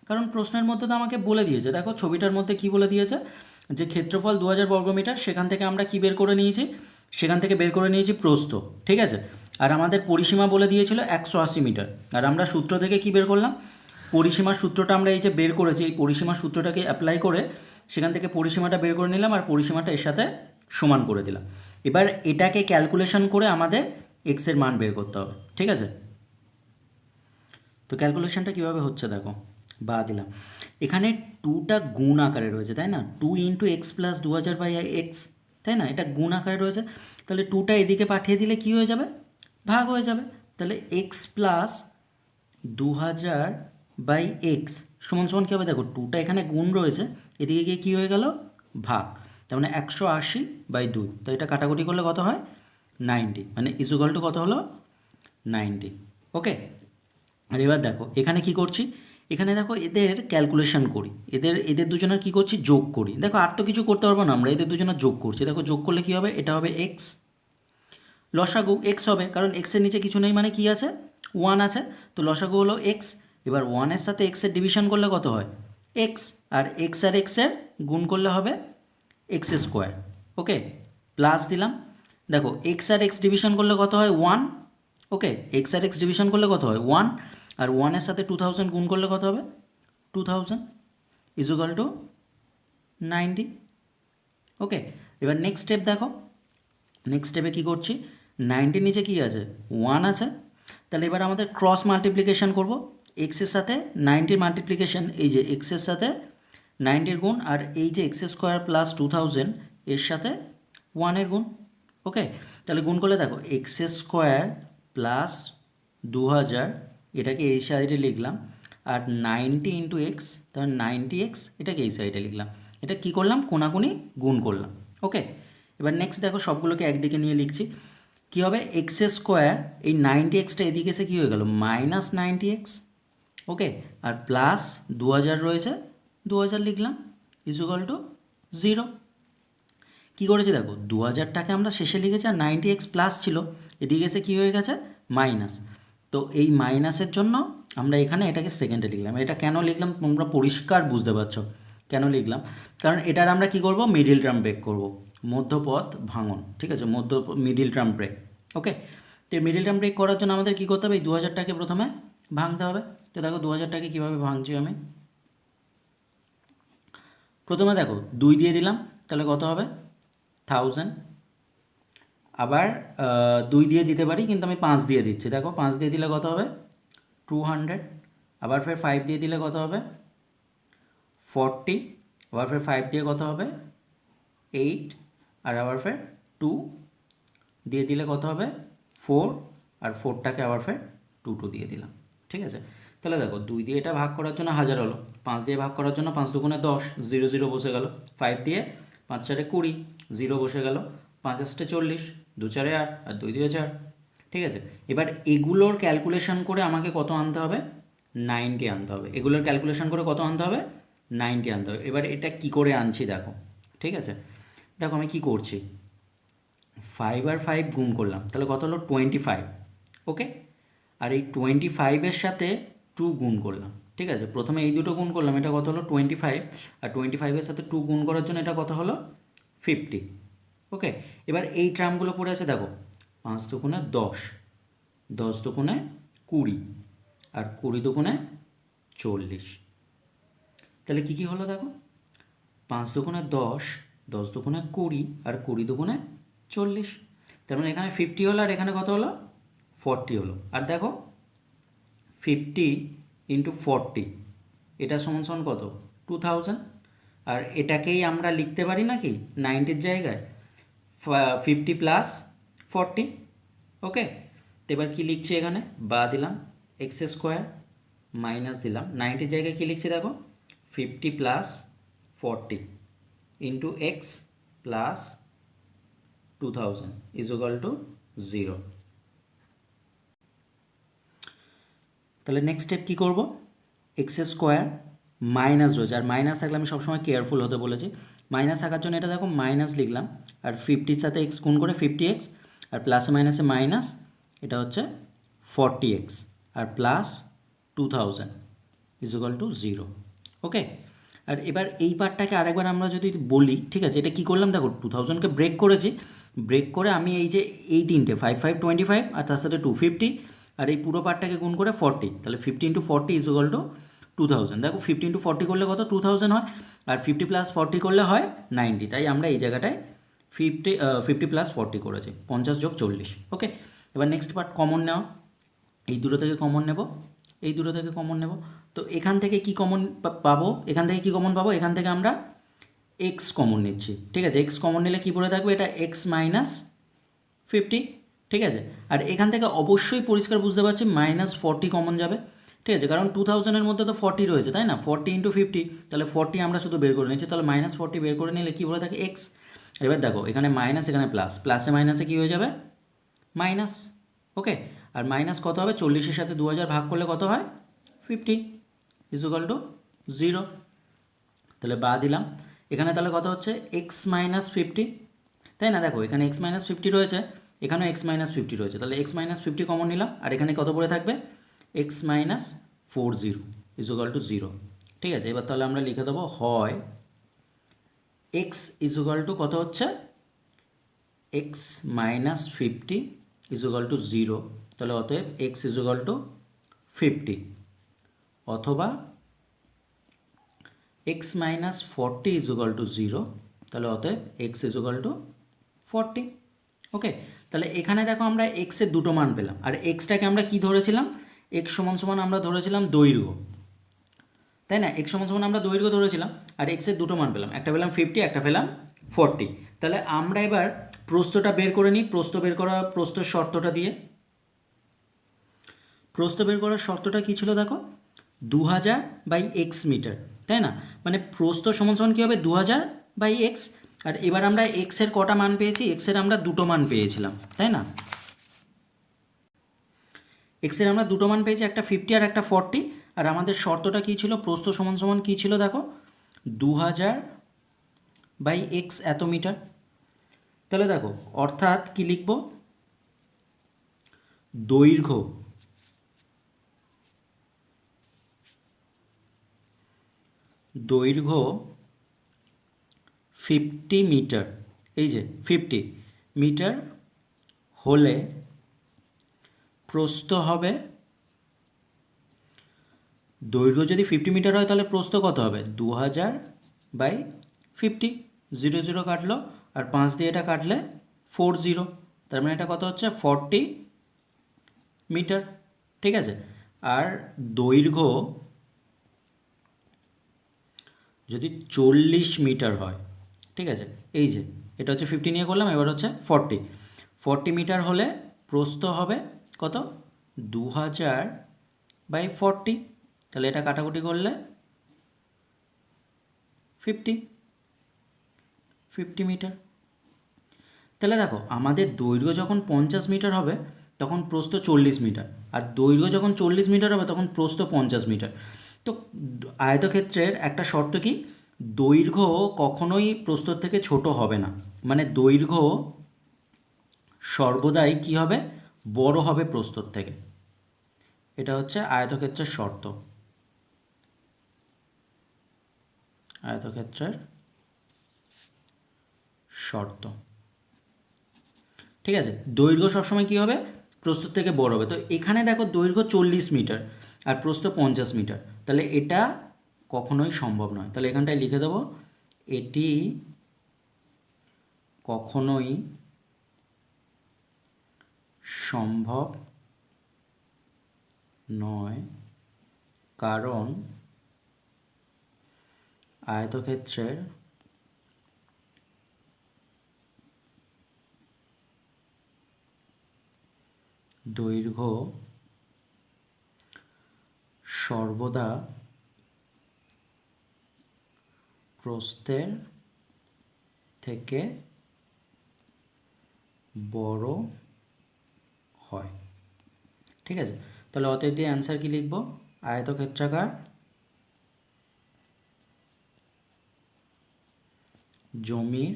কারণ প্রশ্নের মধ্যে তো আমাকে বলে দিয়েছে, দেখো ছবিটার মধ্যে কি বলে দিয়েছে, যে ক্ষেত্রফল 2000 বর্গমিটার, সেখান থেকে আমরা কি বের করে নিয়েছি, সেখান থেকে বের করে নিয়েছি প্রস্থ। ঠিক আছে, আর আমাদের পরিসীমা বলে দিয়েছিল 180 মিটার, আর আমরা সূত্র থেকে কি বের করলাম, পরিসীমার সূত্রটা আমরা এই যে বের করেছি, এই পরিসীমার সূত্রটাকে অ্যাপ্লাই করে সেখান থেকে পরিসীমাটা বের করে নিলাম, আর পরিসীমাটা এর সাথে সমান করে দিলাম। এবার এটাকে ক্যালকুলেশন করে আমাদের এক্সের মান বের করতে হবে, ঠিক আছে? তো ক্যালকুলেশনটা কীভাবে হচ্ছে দেখো, বা দিলাম এখানে টুটা গুণ আকারে রয়েছে, তাই না? 2 ইন্টু এক্স প্লাস 2000/x, তাই না? এটা গুণ আকারে রয়েছে, তাহলে টুটা এদিকে পাঠিয়ে দিলে কী হয়ে যাবে? ভাগ হয়ে যাবে। তাহলে এক্স প্লাস 2000/x সমান সমান কী হবে দেখো, টুটা এখানে গুণ রয়েছে, এদিকে গিয়ে কী হয়ে গেল? ভাগ। তার মানে 180/2, তো এটা কাটাকুটি করলে কত হয়? 90, মানে ইকুয়াল টু কত হলো? 90। ওকে, আর এবার দেখো এখানে কি করছি, এখানে দেখো এদের ক্যালকুলেশন করি, এদের দুজনের কি করছি? যোগ করি। দেখো আর তো কিছু করতে পারবো না, আমরা এদের দুজনের যোগ করছি। দেখো যোগ করলে কি হবে? এটা হবে এক্স, লসাগু এক্স হবে, কারণ এক্সের নিচে কিছু নেই, মানে কি আছে? 1 আছে, তো লসাগু হলো এক্স। এবার 1-এর সাথে এক্সের ডিভিশন করলে কত হয়? এক্স, আর এক্সের গুণ করলে হবে এক্স স্কোয়ার। ওকে, প্লাস দিলাম। দেখো এক্স আর এক্স ডিভিশন করলে কত হয়? 1। ওকে, এক্স আর এক্স ডিভিশন করলে কত হয়? 1, আর 1-এর সাথে 2000 গুণ করলে কত হবে? 2000 ইকুয়াল টু 90। ওকে, এবার নেক্সট স্টেপ দেখো, নেক্সট স্টেপে কী করছি? 90-র নিচে কী আছে? 1 আছে, তাহলে এবার আমাদের ক্রস মাল্টিপ্লিকেশান করব। এক্সের সাথে 90-র মাল্টিপ্লিকেশান, এই যে এক্সের সাথে 90-র গুণ, আর এই যে এক্স স্কোয়ার প্লাস 2000 এর সাথে 1-এর গুণ। ওকে, তাহলে গুণ করলে দেখো এক্স স্কোয়ার প্লাস 2000, এটাকে এই সাইডে লিখলাম, আর 90 ইন্টু এক্স, তাহলে 90x, এটাকে এই সাইডে লিখলাম। এটা কি করলাম? কোনাকুনি গুণ করলাম। ওকে, এবার নেক্সট দেখো সবগুলোকে একদিকে নিয়ে লিখছি। কী হবে? এক্স স্কোয়ার, এই 90xটা এদিকে এসে কী হয়ে গেল? Minus 90x। ওকে, আর প্লাস 2000 রয়েছে, 2000 লিখলাম, ইকুয়াল টু 0। কী করেছি দেখো, 2000টাকে আমরা শেষে লিখেছি, আর 90x প্লাস ছিল, এদিকে এসে কী হয়ে গেছে? মাইনাস। তো এই মাইনাসের জন্য আমরা এখানে এটাকে সেকেন্ডে লিখলাম। এটা কেন লিখলাম তোমরা পরিষ্কার বুঝতে পারছো কেন লিখলাম, কারণ এটার আমরা কি করব? মিডিল টার্ম ব্রেক করব, মধ্যপথ ভাঙন, ঠিক আছে? Middle term break. ওকে, তো মিডিল টার্ম ব্রেক করার জন্য আমাদের কী করতে হবে? এই 2000টাকে প্রথমে ভাঙতে হবে। তো দেখো 2000টাকে কীভাবে ভাঙছি আমি, প্রথমে দেখো 2 দিয়ে দিলাম, তাহলে কত হবে? 1000। আবার 2 দিয়ে দিতে পারি, কিন্তু আমি 5 দিয়ে দিচ্ছি। দেখো 5 দিয়ে দিলে কত হবে? 200। আবার ফের 5 দিয়ে দিলে কত হবে? 40। আবার ফের 5 দিয়ে কত হবে? 8। আর আবার ফের 2 দিয়ে দিলে কত হবে? 4। আর 4টাকে আবার ফের 2 দিয়ে দিলাম, ঠিক আছে? তাহলে দেখো 2 দিয়ে এটা ভাগ করার জন্য 1000 হলো, 5 দিয়ে ভাগ করার জন্য 5 দুগুণে 10, 0 0 বসে গেল। 5 দিয়ে 5 4 20, 0 বসে গেল। 5 8 40, 2 4 8, আর 2 2 4, ঠিক আছে? এবার এগুলোর ক্যালকুলেশন করে আমাকে কত আনতে হবে? 90 আনতে হবে। এগুলোর ক্যালকুলেশন করে কত আনতে হবে? 90 আনতে হবে। এবার এটা কি করে আনছি দেখো, ঠিক আছে? দেখো আমি কি করছি, 5 আর 5 গুণ করলাম, তাহলে কত হলো? 25। ওকে, আর এই 25-এর সাথে 2 গুণ করলাম, ঠিক আছে? প্রথমে এই দুটো গুণ করলাম, এটা কত হলো? 25। আর 25-এর সাথে 2 গুণ করার জন্য এটা কত হলো? 50। ওকে, এবার এই টার্মগুলো পড়ে আছে দেখো, 5 দুগুণে 10, 10 দুগুণে 20, আর 20 দুগুণে 40। তাহলে কী কী হলো দেখো, 5 দুগুণে 10, 10 দুগুণে 20, আর 20 দুগুণে 40। তার মানে এখানে 50 হলো, আর এখানে কত হলো? 40 হলো। আর দেখো 50 ইন্টু 40, এটা সমান সমান কত? 2000। আর এটাকেই আমরা লিখতে পারি নাকি 90-র জায়গায় 50 প্লাস 40। ওকে, তো এবার কী লিখছি এখানে? বা দিলাম এক্স স্কোয়ার, মাইনাস দিলাম 90-র জায়গায় কী লিখছি দেখো, 50 plus 40 into x plus 2000 equal to 0। তাহলে নেক্সট স্টেপ কী করবো? এক্স স্কোয়ার মাইনাস রয়েছে, আর মাইনাস থাকলে আমি সবসময় কেয়ারফুল হতে বলেছি। মাইনাস থাকার জন্য এটা দেখো মাইনাস লিখলাম, আর 50-র সাথে এক্স গুণ করে 50x, আর প্লাসে মাইনাসে মাইনাস, এটা হচ্ছে 40x, আর প্লাস 2000 ইকুয়াল টু 0। ওকে, আর এবার এই পার্টটাকে আরেকবার আমরা যদি বলি, ঠিক আছে? এটা কী করলাম দেখো, 2000-কে ব্রেক করেছি, ব্রেক করে আমি এই যে এই তিনটে 5 5 25, আর তার সাথে 250, আর এই পুরো পার্টটাকে গুণ করে 40, তাহলে 50 ইন্টু 40 ইকুয়াল টু 2000। দেখো 50 ইন্টু 40 করলে কত? 2000 হয়, আর 50 প্লাস 40 করলে হয় 90, তাই আমরা এই জায়গাটায় 50 প্লাস 40 করেছি, 50 যোগ 40। ওকে, এবার নেক্সট পার্ট কমন নেওয়া। এই দুটো থেকে কমন নেব, এই দুটো থেকে কমন নেব। তো এখান থেকে কি কমন পাবো, এখান থেকে কি কমন পাবো, এখান থেকে আমরা এক্স কমন নিচ্ছি। ঠিক আছে, এক্স কমন নিলে কী পড়ে থাকবে, এটা এক্স মাইনাস 50। ঠিক আছে, আর এখান থেকে অবশ্যই পরিষ্কার বুঝতে পারছি -40 কমন যাবে। ঠিক আছে, কারণ 2000-এর মধ্যে তো 40 রয়েছে, তাই না? 40 × 50, তাহলে 40 আমরা শুধু বের করে নিচ্ছি, তাহলে -40 বের করে নিলে কী পড়ে থাকে, এক্স। এবার দেখো এখানে মাইনাস, এখানে প্লাস, প্লাসে মাইনাসে কী হয়ে যাবে, মাইনাস। ওকে, আর মাইনাস কত হবে, 40-এর সাথে 2000 ভাগ করলে কত হয়, 50 = 0। তাহলে বা দিলাম, এখানে তাহলে কত হচ্ছে, এক্স মাইনাস 50, তাই না? দেখো এখানে এক্স মাইনাস 50 রয়েছে, এখানেও এক্স মাইনাস 50 রয়েছে, তাহলে এক্স মাইনাস 50 কমন নিলাম, আর এখানে কত পড়ে থাকবে, এক্স মাইনাস 40 = 0। ঠিক আছে, এবার তাহলে আমরা লিখে দেবো, হয় এক্স = কত হচ্ছে, এক্স মাইনাস 50 = 0, তাহলে অতএব এক্স = 50, অথবা এক্স মাইনাস 40 = 0, তাহলে অতএব এক্স = 40। ওকে, তাহলে এখানে দেখো আমরা এক্সের দুটো মান পেলাম, আর এক্সটাকে আমরা কি ধরেছিলাম, এক্স সমান সমান আমরা ধরেছিলাম দৈর্ঘ্য, তাই না? এক্স সমান সমান আমরা দৈর্ঘ্য ধরেছিলাম, আর এক্সের দুটো মান পেলাম, একটা পেলাম 50, একটা পেলাম 40। তাহলে আমরা এবার প্রস্থটা বের করে নিই, প্রস্থ বের করা, প্রস্থের শর্তটা দিয়ে। প্রস্থ বের করার শর্তটা কী ছিল দেখো, 2000/x মিটার, তাই না? মানে প্রস্থ সমান সমান কী হবে, 2000/x। আর এবার আমরা এক্সের কটা মান পেয়েছি, এক্সের আমরা দুটো মান পেয়েছিলাম, তাই না? এক্সের আমরা দুটো মান পেয়েছি, একটা 50 আর একটা 40। আর আমাদের শর্তটা কী ছিল, প্রস্থ সমান সমান কী ছিল দেখো, 2000/x এত মিটার। তাহলে দেখো অর্থাৎ কি লিখব, দৈর্ঘ্য দৈর্ঘ্য 50 মিটার, এই যে 50 মিটার হলে প্রস্থ হবে, দৈর্ঘ্য যদি 50 মিটার হয় তাহলে প্রস্থ কত হবে, 2000/50, 0 0 কাটলো, আর 5 দিয়ে এটা কাটলে 40, তার মানে এটা কত হচ্ছে, 40 মিটার। ঠিক আছে, আর দৈর্ঘ্য যদি 40 মিটার হয়, ঠিক আছে, এই যে এটা হচ্ছে 50 নিয়ে করলাম, এবার হচ্ছে 40 মিটার হলে প্রস্থ হবে কত, 2000/40, তাহলে এটা কাটাকুটি করলে 50 মিটার। তাহলে দেখো আমাদের দৈর্ঘ্য যখন 50 মিটার হবে তখন প্রস্থ 40 মিটার, আর দৈর্ঘ্য যখন 40 মিটার হবে তখন প্রস্থ 50 মিটার। তো আয়তক্ষেত্রের একটা শর্ত কি, দৈর্ঘ্য কখনোই প্রস্থর থেকে ছোট হবে না, মানে দৈর্ঘ্য সর্বদাই কি হবে, বড় হবে প্রস্থর থেকে। এটা হচ্ছে আয়তক্ষেত্রের শর্ত, আয়তক্ষেত্রের শর্ত। ঠিক আছে, দৈর্ঘ্য সবসময় কী হবে, প্রস্থর থেকে বড় হবে। তো এখানে দেখো দৈর্ঘ্য 40 মিটার আর প্রস্থ 50 মিটার, তাহলে এটা কখনোই সম্ভব নয়। তাহলে এখানটায় লিখে দেবো, এটি কখনোই সম্ভব নয়, কারণ আয়তক্ষেত্রের দৈর্ঘ্য সর্বদা প্রস্থের থেকে বড় হয়। ঠিক আছে, তাহলে অতএব দিয়ে অ্যান্সার কি লিখব, আয়তক্ষেত্রাকার জমির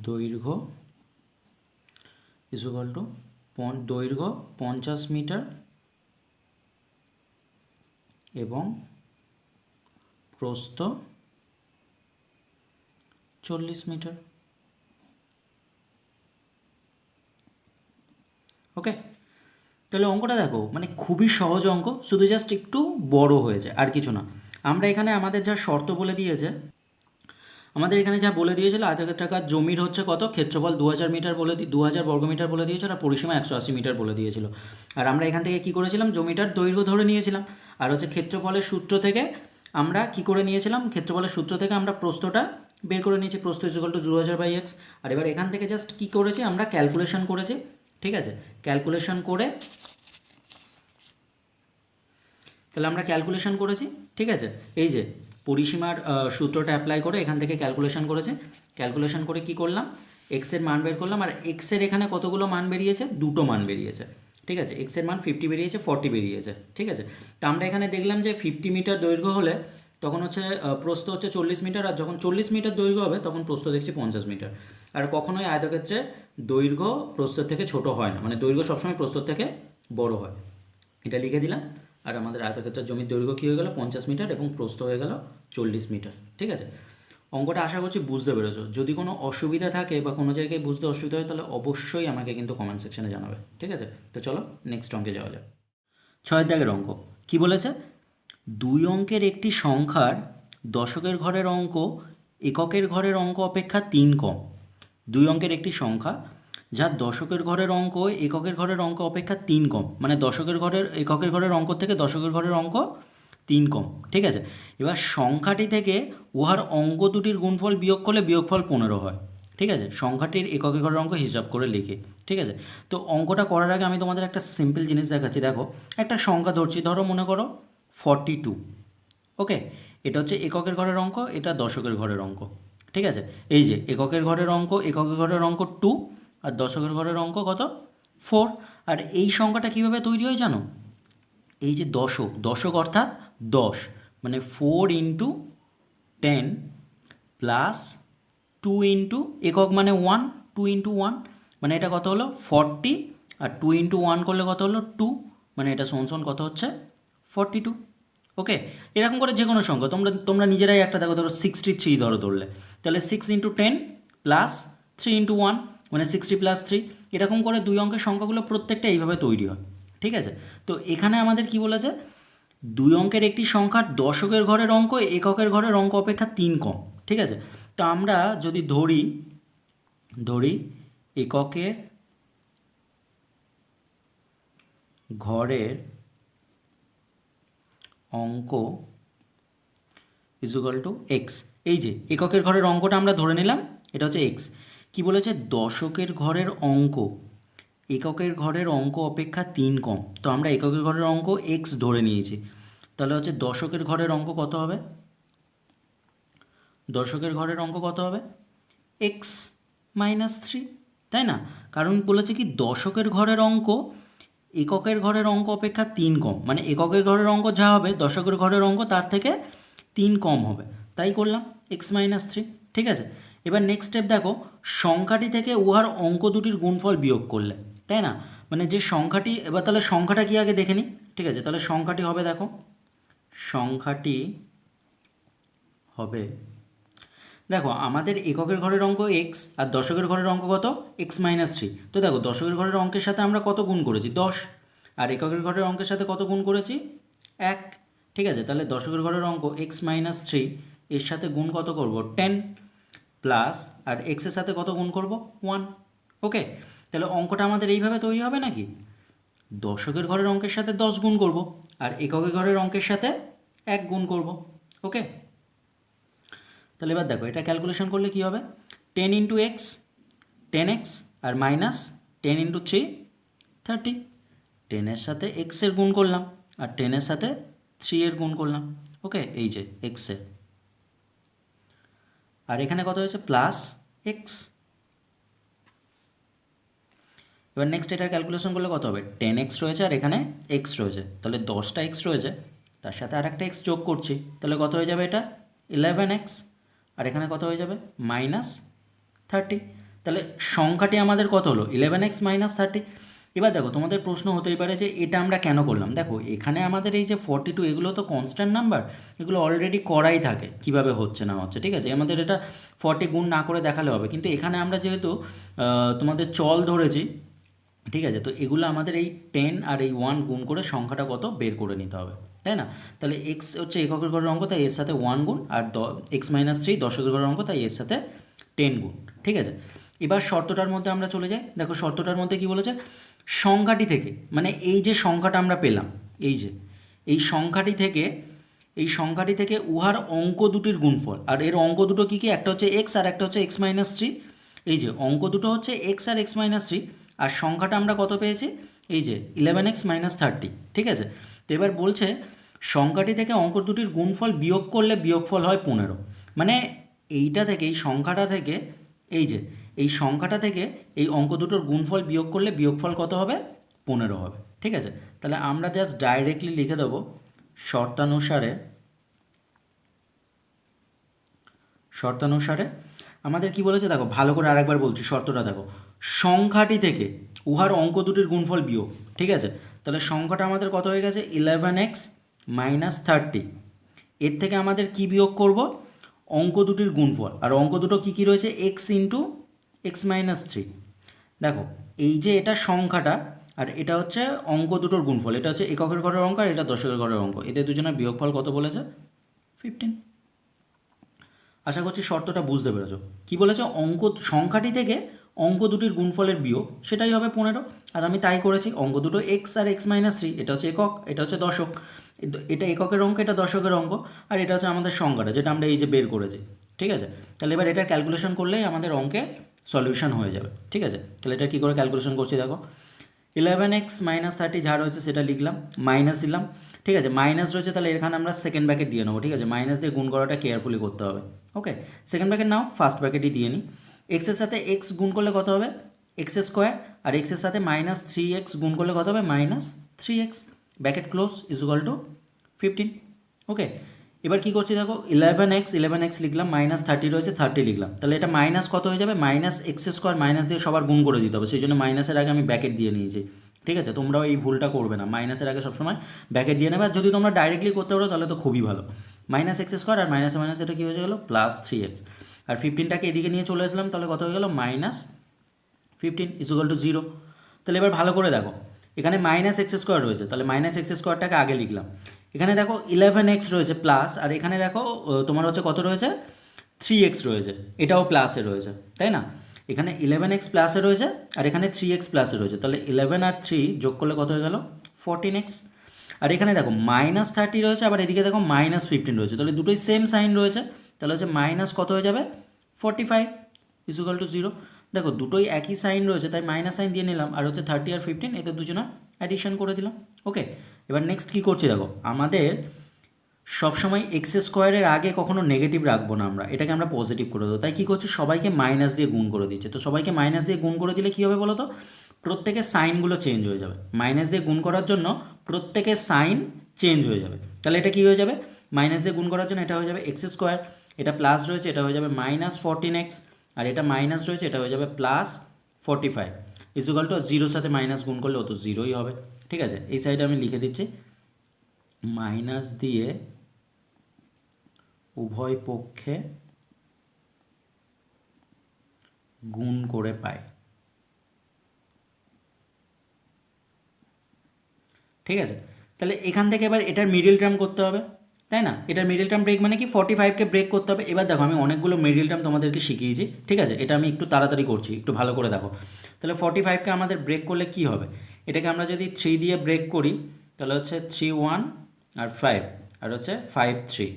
দৈর্ঘ্য = দৈর্ঘ্য 50 মিটার এবং প্রস্থ 40 মিটার। ওকে, তাহলে অঙ্কটা দেখো মানে খুবই সহজ অঙ্ক, শুধু জাস্ট একটু বড় হয়ে যায়, আর কিছু না। আমরা এখানে আমাদের যা শর্ত বলে দিয়েছে, আমাদের এখানে যা বলে দিয়েছিল আয়তক্ষেত্রাকার জমির হচ্ছে কত ক্ষেত্রফল 2000 মিটার বলে 2000 বর্গমিটার বলে দিয়েছিল, আর পরিসীমা 180 মিটার বলে দিয়েছিল। আর আমরা এখান থেকে কি করেছিলাম, জমিটার দৈর্ঘ্য ধরে নিয়েছিলাম। আর হচ্ছে ক্ষেত্রফলের সূত্র থেকে আমরা কি করে নিয়েছিলাম, ক্ষেত্রফলের সূত্র থেকে আমরা প্রস্থটা বের করে নিয়েছি, প্রস্থ ইকুয়াল টু 2000/x। আর এবার এখান থেকে জাস্ট কি করেছি, আমরা ক্যালকুলেশন করেছি, ঠিক আছে। ক্যালকুলেশন করে তাহলে আমরা ক্যালকুলেশন করেছি, ঠিক আছে। এই যে পরিসীমার সূত্রটা অ্যাপ্লাই করে এখান থেকে ক্যালকুলেশন করেছে, ক্যালকুলেশন করে কি করলাম, এক্সের মান বের করলাম। আর এক্সের এখানে কতগুলো মান বেরিয়েছে, দুটো মান বেরিয়েছে, ঠিক আছে। এক্সের মান 50 বেরিয়েছে, 40 বেরিয়েছে, ঠিক আছে। তো আমরা এখানে দেখলাম যে 50 মিটার দৈর্ঘ্য হলে তখন হচ্ছে প্রস্থ হচ্ছে 40 মিটার, আর যখন 40 মিটার দৈর্ঘ্য হবে তখন প্রস্থ দেখছি 50 মিটার। আর কখনোই আয়তক্ষেত্রে দৈর্ঘ্য প্রস্থের থেকে ছোট হয় না, মানে দৈর্ঘ্য সবসময় প্রস্থের থেকে বড় হয়। এটা লিখে দিলাম। আর আমাদের আয়তক্ষেত্রের জমির দৈর্ঘ্য কী হয়ে গেল 50 মিটার এবং প্রস্থ হয়ে গেল 40 মিটার, ঠিক আছে। অঙ্কটা আশা করছি বুঝতে পেরেছো। যদি কোনো অসুবিধা থাকে বা কোনো জায়গায় বুঝতে অসুবিধা হয় তাহলে অবশ্যই আমাকে কিন্তু কমেন্ট সেকশনে জানাবে, ঠিক আছে। তো চলো নেক্সট অঙ্কে যাওয়া যাক। 6 দাগের অঙ্ক কি বলেছে, 2 অঙ্কের একটি সংখ্যার দশকের ঘরের অঙ্ক এককের ঘরের অঙ্ক অপেক্ষা 3 কম। 2 অঙ্কের একটি সংখ্যা যার দশকের ঘরের অঙ্ক এককের ঘরের অঙ্ক অপেক্ষা 3 কম, মানে দশকের ঘরের এককের ঘরের অঙ্ক থেকে দশকের ঘরের অঙ্ক 3 কম, ঠিক আছে। এবার সংখ্যাটি থেকে উহার অঙ্ক দুটির গুণফল বিয়োগ করলে বিয়োগফল 15 হয়, ঠিক আছে। সংখ্যাটির এককের ঘরের অঙ্ক হিসাব করে লিখে, ঠিক আছে। তো অঙ্কটা করার আগে আমি তোমাদের একটা সিম্পল জিনিস দেখাচ্ছি। দেখো একটা সংখ্যা ধরছি, ধরো মনে করো 42, ওকে। এটা হচ্ছে এককের ঘরের অঙ্ক, এটা দশকের ঘরের অঙ্ক, ঠিক আছে। এই যে এককের ঘরের অঙ্ক, এককের ঘরের অঙ্ক 2, আর দশকের ঘরের অঙ্ক কত 4। আর এই সংখ্যাটা কীভাবে তৈরি হয় জানো, এই যে দশক, দশক অর্থাৎ 10, মানে 4 × 10 প্লাস 2 × একক মানে 1, 2 × 1 মানে এটা কত হলো 40, আর 2 × 1 করলে কত হলো 2, মানে এটা সমান কত হচ্ছে 42, ওকে। এরকম করে যে কোনো সংখ্যা তোমরা নিজেরাই একটা দেখো, ধরো 63 ধরলে তাহলে 6 × 10 প্লাস 3 × 1 মানে 60 প্লাস 3। এরকম করে 2 অঙ্কের সংখ্যাগুলো প্রত্যেকটা এইভাবে তৈরি হয়, ঠিক আছে। তো এখানে আমাদের কি বলেছে, 2 অঙ্কের একটি সংখ্যার দশকের ঘরের অঙ্ক এককের ঘরের অঙ্ক অপেক্ষা 3 কম, ঠিক আছে। তো আমরা যদি ধরি এককের ঘরের অঙ্ক ইকুয়াল টু এক্স, এই যে এককের ঘরের অঙ্কটা আমরা ধরে নিলাম, এটা হচ্ছে এক্স। কি বলেছে, দশকের ঘরের অঙ্ক এককের ঘরের অঙ্ক অপেক্ষা 3 কম। তো আমরা এককের ঘরের অঙ্ক এক্স ধরে নিয়েছি, তাহলে হচ্ছে দশকের ঘরের অঙ্ক কত হবে, দশকের ঘরের অঙ্ক কত হবে এক্স মাইনাস 3, তাই না। কারণ বলেছে কি দশকের ঘরের অঙ্ক এককের ঘরের অঙ্ক অপেক্ষা 3 কম, মানে এককের ঘরের অঙ্ক যা হবে দশকের ঘরের অঙ্ক তার থেকে 3 কম হবে, তাই করলাম এক্স মাইনাস 3, ঠিক আছে। এবার নেক্সট স্টেপ দেখো, সংখ্যাটি থেকে উহার অঙ্ক দুটির গুণফল বিয়োগ করলে, তাই না। মানে যে সংখ্যাটি, এবার তাহলে সংখ্যাটা কি আগে দেখে নিই, ঠিক আছে। তাহলে সংখ্যাটি হবে, দেখো সংখ্যাটি হবে, দেখো আমাদের এককের ঘরের অঙ্ক এক্স আর দশকের ঘরের অঙ্ক কত এক্স মাইনাস 3। তো দেখো দশকের ঘরের অঙ্কের সাথে আমরা কত গুণ করেছি 10, আর এককের ঘরের অঙ্কের সাথে কত গুণ করেছি 1, ঠিক আছে। তাহলে দশকের ঘরের অঙ্ক এক্স মাইনাস 3 এর সাথে গুণ কত করব 10 প্লাস, আর এক্সের সাথে কত গুণ করব 1, ওকে। তাহলে অঙ্কটা আমাদের এইভাবে তৈরি হবে নাকি, দশকের ঘরের অঙ্কের সাথে 10 গুণ করব আর এককের ঘরের অঙ্কের সাথে 1 গুণ করব, ওকে। তাহলে এবার দেখো এটা ক্যালকুলেশন করলে কি হবে, 10 × x 10x আর মাইনাস 10 × 3 30, 10 এর সাথে x এর গুণ করলাম আর 10 এর সাথে 3 এর গুণ করলাম, ওকে। এই যে x এর, আর এখানে কত হয়েছে প্লাস x। এবার নেক্সট এটার ক্যালকুলেশন করলে কত হবে, 10x রয়েছে আর এখানে x রয়েছে, তাহলে 10টা x রয়েছে তার সাথে আর একটা x যোগ করছি, তাহলে কত হয়ে যাবে এটা 11x, আর এখানে কত হয়ে যাবে মাইনাস 30। তাহলে সংখ্যাটি আমাদের কত হলো 11x মাইনাস 30। এবার দেখো তোমাদের প্রশ্ন হতেই পারে যে এটা আমরা কেন করলাম, দেখো এখানে আমাদের এই যে 42 এগুলো তো কনস্ট্যান্ট নাম্বার, এগুলো অলরেডি করাই থাকে কিভাবে হচ্ছে না হচ্ছে, ঠিক আছে। আমাদের এটা 40 গুণ না করে দেখালে হবে, কিন্তু এখানে আমরা যেহেতু তোমাদের চল ধরেছি, ঠিক আছে, তো এগুলো আমাদের এই 10 আর এই 1 গুণ করে সংখ্যাটা কত বের করে নিতে হবে, তাই না? তাহলে এক্স হচ্ছে এককের ঘরের অঙ্ক, তাই এর সাথে 1 গুণ, আর এক্স মাইনাস 3 দশকের ঘরের অঙ্ক, তাই এর সাথে 10 গুণ। ঠিক আছে, এবার শর্তটার মধ্যে আমরা চলে যাই। দেখো শর্তটার মধ্যে কি বলেছে, সংখ্যাটি থেকে, মানে এই যে সংখ্যাটা আমরা পেলাম, এই সংখ্যাটি থেকে উহার অঙ্ক দুটির গুণফল, আর এর অঙ্ক দুটো কী কী, একটা হচ্ছে এক্স আর একটা হচ্ছে এক্স মাইনাস 3। এই যে অঙ্ক দুটো হচ্ছে এক্স আর এক্স মাইনাস 3, আর সংখ্যাটা আমরা কত পেয়েছি, এই যে 11x মাইনাস 30। ঠিক আছে, তো এবার বলছে সংখ্যাটি থেকে অঙ্ক দুটির গুণফল বিয়োগ করলে বিয়োগফল হয় 15। মানে এইটা থেকে, এই সংখ্যাটা থেকে, এই সংখ্যাটা থেকে এই অঙ্ক দুটোর গুণফল বিয়োগ করলে বিয়োগফল কত হবে, 15 হবে। ঠিক আছে, তাহলে আমরা জাস্ট ডাইরেক্টলি লিখে দেবো শর্তানুসারে আমাদের কি বলেছে, দেখো ভালো করে আরেকবার বলছি শর্তটা দেখো, সংখ্যাটি থেকে উহার অঙ্ক দুটির গুণফল বিয়োগ। ঠিক আছে, তাহলে সংখ্যাটা আমাদের কত হয়ে গেছে, 11x মাইনাস 30। এর থেকে আমাদের কি বিয়োগ করব, অঙ্ক দুটির গুণফল, আর অঙ্ক দুটো কী কী রয়েছে, এক্স ইন্টু এক্স মাইনাস 3। দেখো এই যে এটা সংখ্যাটা, আর এটা হচ্ছে অঙ্ক দুটোর গুণফল, এটা হচ্ছে এককের ঘরের অঙ্ক আর এটা দশকের ঘরের অঙ্ক, এদের দুজনের বিয়োগফল কত বলেছে, 15। আশা করছি শর্তটা বুঝতে পেরেছো। কী বলেছে, সংখ্যাটি থেকে অঙ্ক দুটির গুণফলের বিয়োগ, সেটাই হবে 15। আর আমি তাই করেছি, অঙ্ক দুটো এক্স আর এক্স মাইনাস 3, এটা হচ্ছে একক, এটা হচ্ছে দশক, এটা এককের অঙ্ক, এটা দশকের অঙ্ক, আর এটা হচ্ছে আমাদের সংখ্যাটা যেটা আমরা এই যে বের করেছি। ঠিক আছে, তাহলে এবার এটা ক্যালকুলেশন করলেই আমাদের অঙ্কের সলিউশন হয়ে যাবে। ঠিক আছে, তাহলে এটা কী করে ক্যালকুলেশন করছি দেখো, 11x মাইনাস 30 যা রয়েছে সেটা লিখলাম, মাইনাস দিলাম। ঠিক আছে, মাইনাস রয়েছে, তাহলে এখানে আমরা সেকেন্ড ব্র্যাকেট দিয়ে নেবো। ঠিক আছে, মাইনাস দিয়ে গুণ করাটা কেয়ারফুলি করতে হবে। ওকে, সেকেন্ড ব্র্যাকেট নাও, ফার্স্ট ব্র্যাকেটই দিয়ে নিই। এক্সের সাথে এক্স গুণ করলে কত হবে, এক্স স্কোয়ার, আর এক্সের সাথে মাইনাস 3x গুণ করলে কত হবে, minus 3x, bracket close, is equal to 15। ওকে, এবার কী করছি দেখো, 11x লিখলাম, মাইনাস 30 রয়েছে, 30 লিখলাম, তাহলে এটা মাইনাস কত হয়ে যাবে, মাইনাস এক্স স্কোয়ার, মাইনাস দিয়ে সবার গুণ করে দিতে হবে, সেই জন্য মাইনাসের আগে আমি ব্র্যাকেট দিয়ে নিয়েছি। ঠিক আছে, তোমরাও এই ভুলটা করবে না, মাইনাসের আগে সবসময় ব্র্যাকেট দিয়ে নেবে, আর যদি তোমরা ডাইরেক্টলি করতে পারো তাহলে তো খুবই ভালো। মাইনাস এক্স স্কোয়ার আর মাইনাসে মাইনাস এটা কী হয়ে গেলো, প্লাস 3x, আর 15টাকে এদিকে নিয়ে চলে আসলাম, তাহলে কত হয়ে গেলো, মাইনাস 15 ইজ ইকুয়াল টু 0। তাহলে এবার ভালো করে দেখো, এখানে মাইনাস এক্স স্কোয়ার রয়েছে, তাহলে মাইনাস এক্স স্কোয়ারটাকে আগে লিখলাম। এখানে দেখো 11x রয়েছে প্লাস, আর এখানে দেখো তোমার হচ্ছে কত রয়েছে, 3x রয়েছে, এটাও প্লাসে রয়েছে, তাই না? এখানে 11x প্লাসে রয়েছে আর এখানে 3x প্লাসে রয়েছে, তাহলে 11 আর 3 যোগ করলে কত হয়ে গেল, 14x। আর এখানে দেখো মাইনাস 30 রয়েছে, আবার এদিকে দেখো মাইনাস 15 রয়েছে, তাহলে দুটোই সেম সাইন রয়েছে, তাহলে হচ্ছে মাইনাস কত হয়ে যাবে, 45 ইজ ইকুয়াল টু 0। দেখো দুটোই একই সাইন রয়েছে, তাই মাইনাস সাইন দিয়ে নিলাম, আর হচ্ছে 30 আর 15 এতে দুজনের অ্যাডিশন করে দিলাম। ওকে, এবার নেক্সট কী করছি দেখো, আমাদের সবসময় এক্স স্কোয়ারের আগে কখনো নেগেটিভ রাখবো না, আমরা এটাকে আমরা পজিটিভ করে দেবো, তাই কী করছি, সবাইকে মাইনাস দিয়ে গুণ করে দিচ্ছে। তো সবাইকে মাইনাস দিয়ে গুণ করে দিলে কী হবে বলো তো, প্রত্যেকের সাইনগুলো চেঞ্জ হয়ে যাবে, মাইনাস দিয়ে গুণ করার জন্য প্রত্যেকের সাইন চেঞ্জ হয়ে যাবে। তাহলে এটা কী হয়ে যাবে, মাইনাস দিয়ে গুণ করার জন্য এটা হয়ে যাবে এক্স স্কোয়ার, এটা প্লাস রয়েছে, এটা হয়ে যাবে মাইনাস 14x, আর এটা মাইনাস রয়েছে, এটা হয়ে যাবে প্লাস 45 ইজ ইকুয়াল টু 0 সাথে মাইনাস গুণ করলে ও তো 0ই হবে। ঠিক আছে, এই সাইডে আমি লিখে দিচ্ছি, মাইনাস দিয়ে উভয় পক্ষে গুণ করে পাই। ঠিক আছে, তাহলে এখান থেকে এবার এটার মিডল টার্ম করতে হবে, তাই না? এটার মিডল টার্ম ব্রেক মানে কি, 45কে ব্রেক করতে হবে। এবার দেখো আমি অনেকগুলো মিডল টার্ম তোমাদেরকে শিখিয়েছি, ঠিক আছে, এটা আমি একটু তাড়াতাড়ি করছি, একটু ভালো করে দেখো। তাহলে 45কে আমাদের ব্রেক করলে কি হবে, এটাকে আমরা যদি 3 দিয়ে ব্রেক করি তাহলে হচ্ছে 3 1 আর 5, আর হচ্ছে 5 3।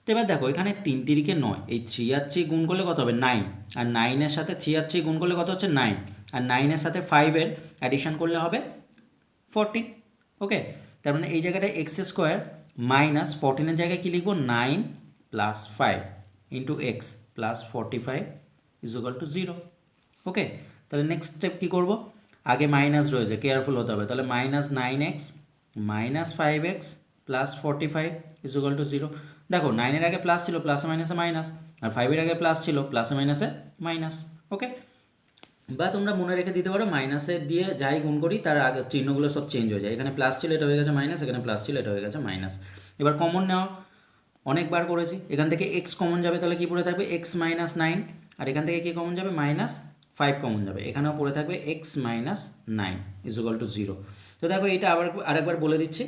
তো এবার দেখো এখানে 3 3কে 9, এই 3 আর 3 গুণ করলে কত হবে, 9, আর 9-এর সাথে 3 আর 3 গুণ করলে কত হচ্ছে 9, আর 9-এর সাথে 5-এর অ্যাডিশন করলে হবে 14। ওকে, তার মানে এই জায়গাটায় এক্স স্কোয়ার মাইনাস 14-এর জায়গায় কী লিখবো, 9 plus 5 into x plus 45 is equal to 0। ওকে, তাহলে নেক্সট স্টেপ কী করবো, আগে মাইনাস রয়েছে, কেয়ারফুল হতে হবে, তাহলে minus 9x minus 5x plus 45 is equal to 0। দেখো 9-এর আগে প্লাস ছিল, প্লাসে মাইনাসে মাইনাস, আর 5-এর আগে প্লাস ছিল, প্লাসে মাইনাসে মাইনাস। ওকে, বা তোমরা মনে রেখে দিতে পারো মাইনাসে দিয়ে যাই গুণ করি তার আগে চিহ্নগুলো সব চেঞ্জ হয়ে যায়, এখানে প্লাস ছিল এটা হয়ে গেছে মাইনাস, এখানে প্লাস ছিল এটা হয়ে গেছে মাইনাস। এবার কমন নেওয়া, অনেকবার করেছি, এখান থেকে এক্স কমন যাবে, তাহলে কী পড়ে থাকবে, এক্স মাইনাস 9, আর এখান থেকে কী কমন যাবে, মাইনাস 5 কমন যাবে, এখানেও পড়ে থাকবে x minus 9 is equal to 0। তো দেখো এটা আবার আরেকবার বলে দিচ্ছি,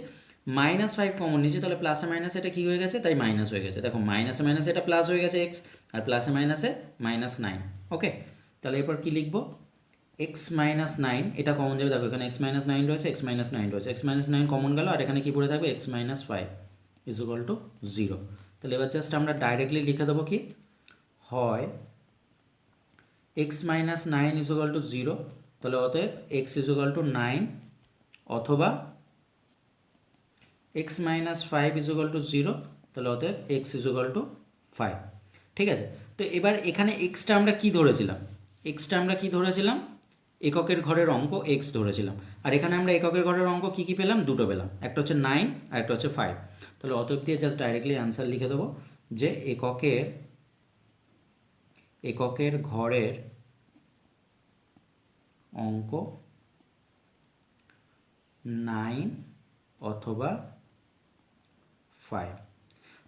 -5 কমন নিয়েছি, তাহলে প্লাসে মাইনাসে এটা কী হয়ে গেছে, তাই মাইনাস হয়ে গেছে। দেখো মাইনাসে মাইনাসে এটা প্লাস হয়ে গেছে এক্স, আর প্লাসে মাইনাসে -9। ওকে, তাহলে এরপর কী লিখবো, এক্স মাইনাস 9, এটা কমন যাবে। দেখো এখানে x-9 রয়েছে, x-9 রয়েছে, x-9 কমন গেল, আর এখানে কী পড়ে থাকবে, x-5 = 0। তাহলে এবার জাস্ট আমরা ডাইরেক্টলি লিখে দেবো কি, হয় x-9 = 0, তাহলে অতএব x = 9, অথবা x-5 = 0, তাহলে অতএব x = 5। ঠিক আছে, তো এবার এখানে এক্সটা আমরা কি ধরেছিলাম, এককের ঘরের অঙ্ক x ধরেছিলাম, আর এখানে আমরা এককের ঘরের অঙ্ক কী কী পেলাম, দুটো পেলাম, একটা হচ্ছে 9 আর একটা হচ্ছে 5। তাহলে অতএব দিয়ে জাস্ট ডাইরেক্টলি অ্যান্সার লিখে দেবো যে এককের ঘরের অঙ্ক 9 অথবা 5।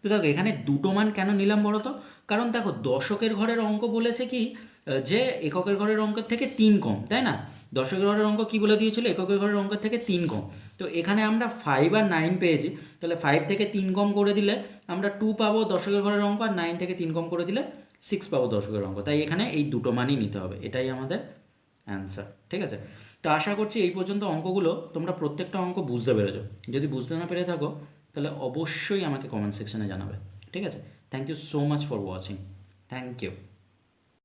তো দেখো এখানে দুটো মান কেন নিলাম বলো তো, কারণ দেখো দশকের ঘরের অঙ্ক বলেছে কি, যে এককের ঘরের অঙ্কের থেকে 3 কম, তাই না? দশকের ঘরের অঙ্ক কি বলে দিয়েছিল, এককের ঘরের অঙ্কের থেকে 3 কম। তো এখানে আমরা 5 আর 9 পেয়েছি, তাহলে 5 থেকে 3 কম করে দিলে আমরা 2 পাবো দশকের ঘরের অঙ্ক, আর 9 থেকে 3 কম করে দিলে 6 পাবো দশকের অঙ্ক। তাই এখানে এই দুটো মানই নিতে হবে, এটাই আমাদের অ্যান্সার। ঠিক আছে, তো আশা করছি এই পর্যন্ত অঙ্কগুলো তোমরা প্রত্যেকটা অঙ্ক বুঝতে পেরেছো। যদি বুঝতে না পেরে থাকো তাহলে অবশ্যই আমাকে কমেন্ট সেকশনে জানাবে। ঠিক আছে, thank you so much for watching, thank you.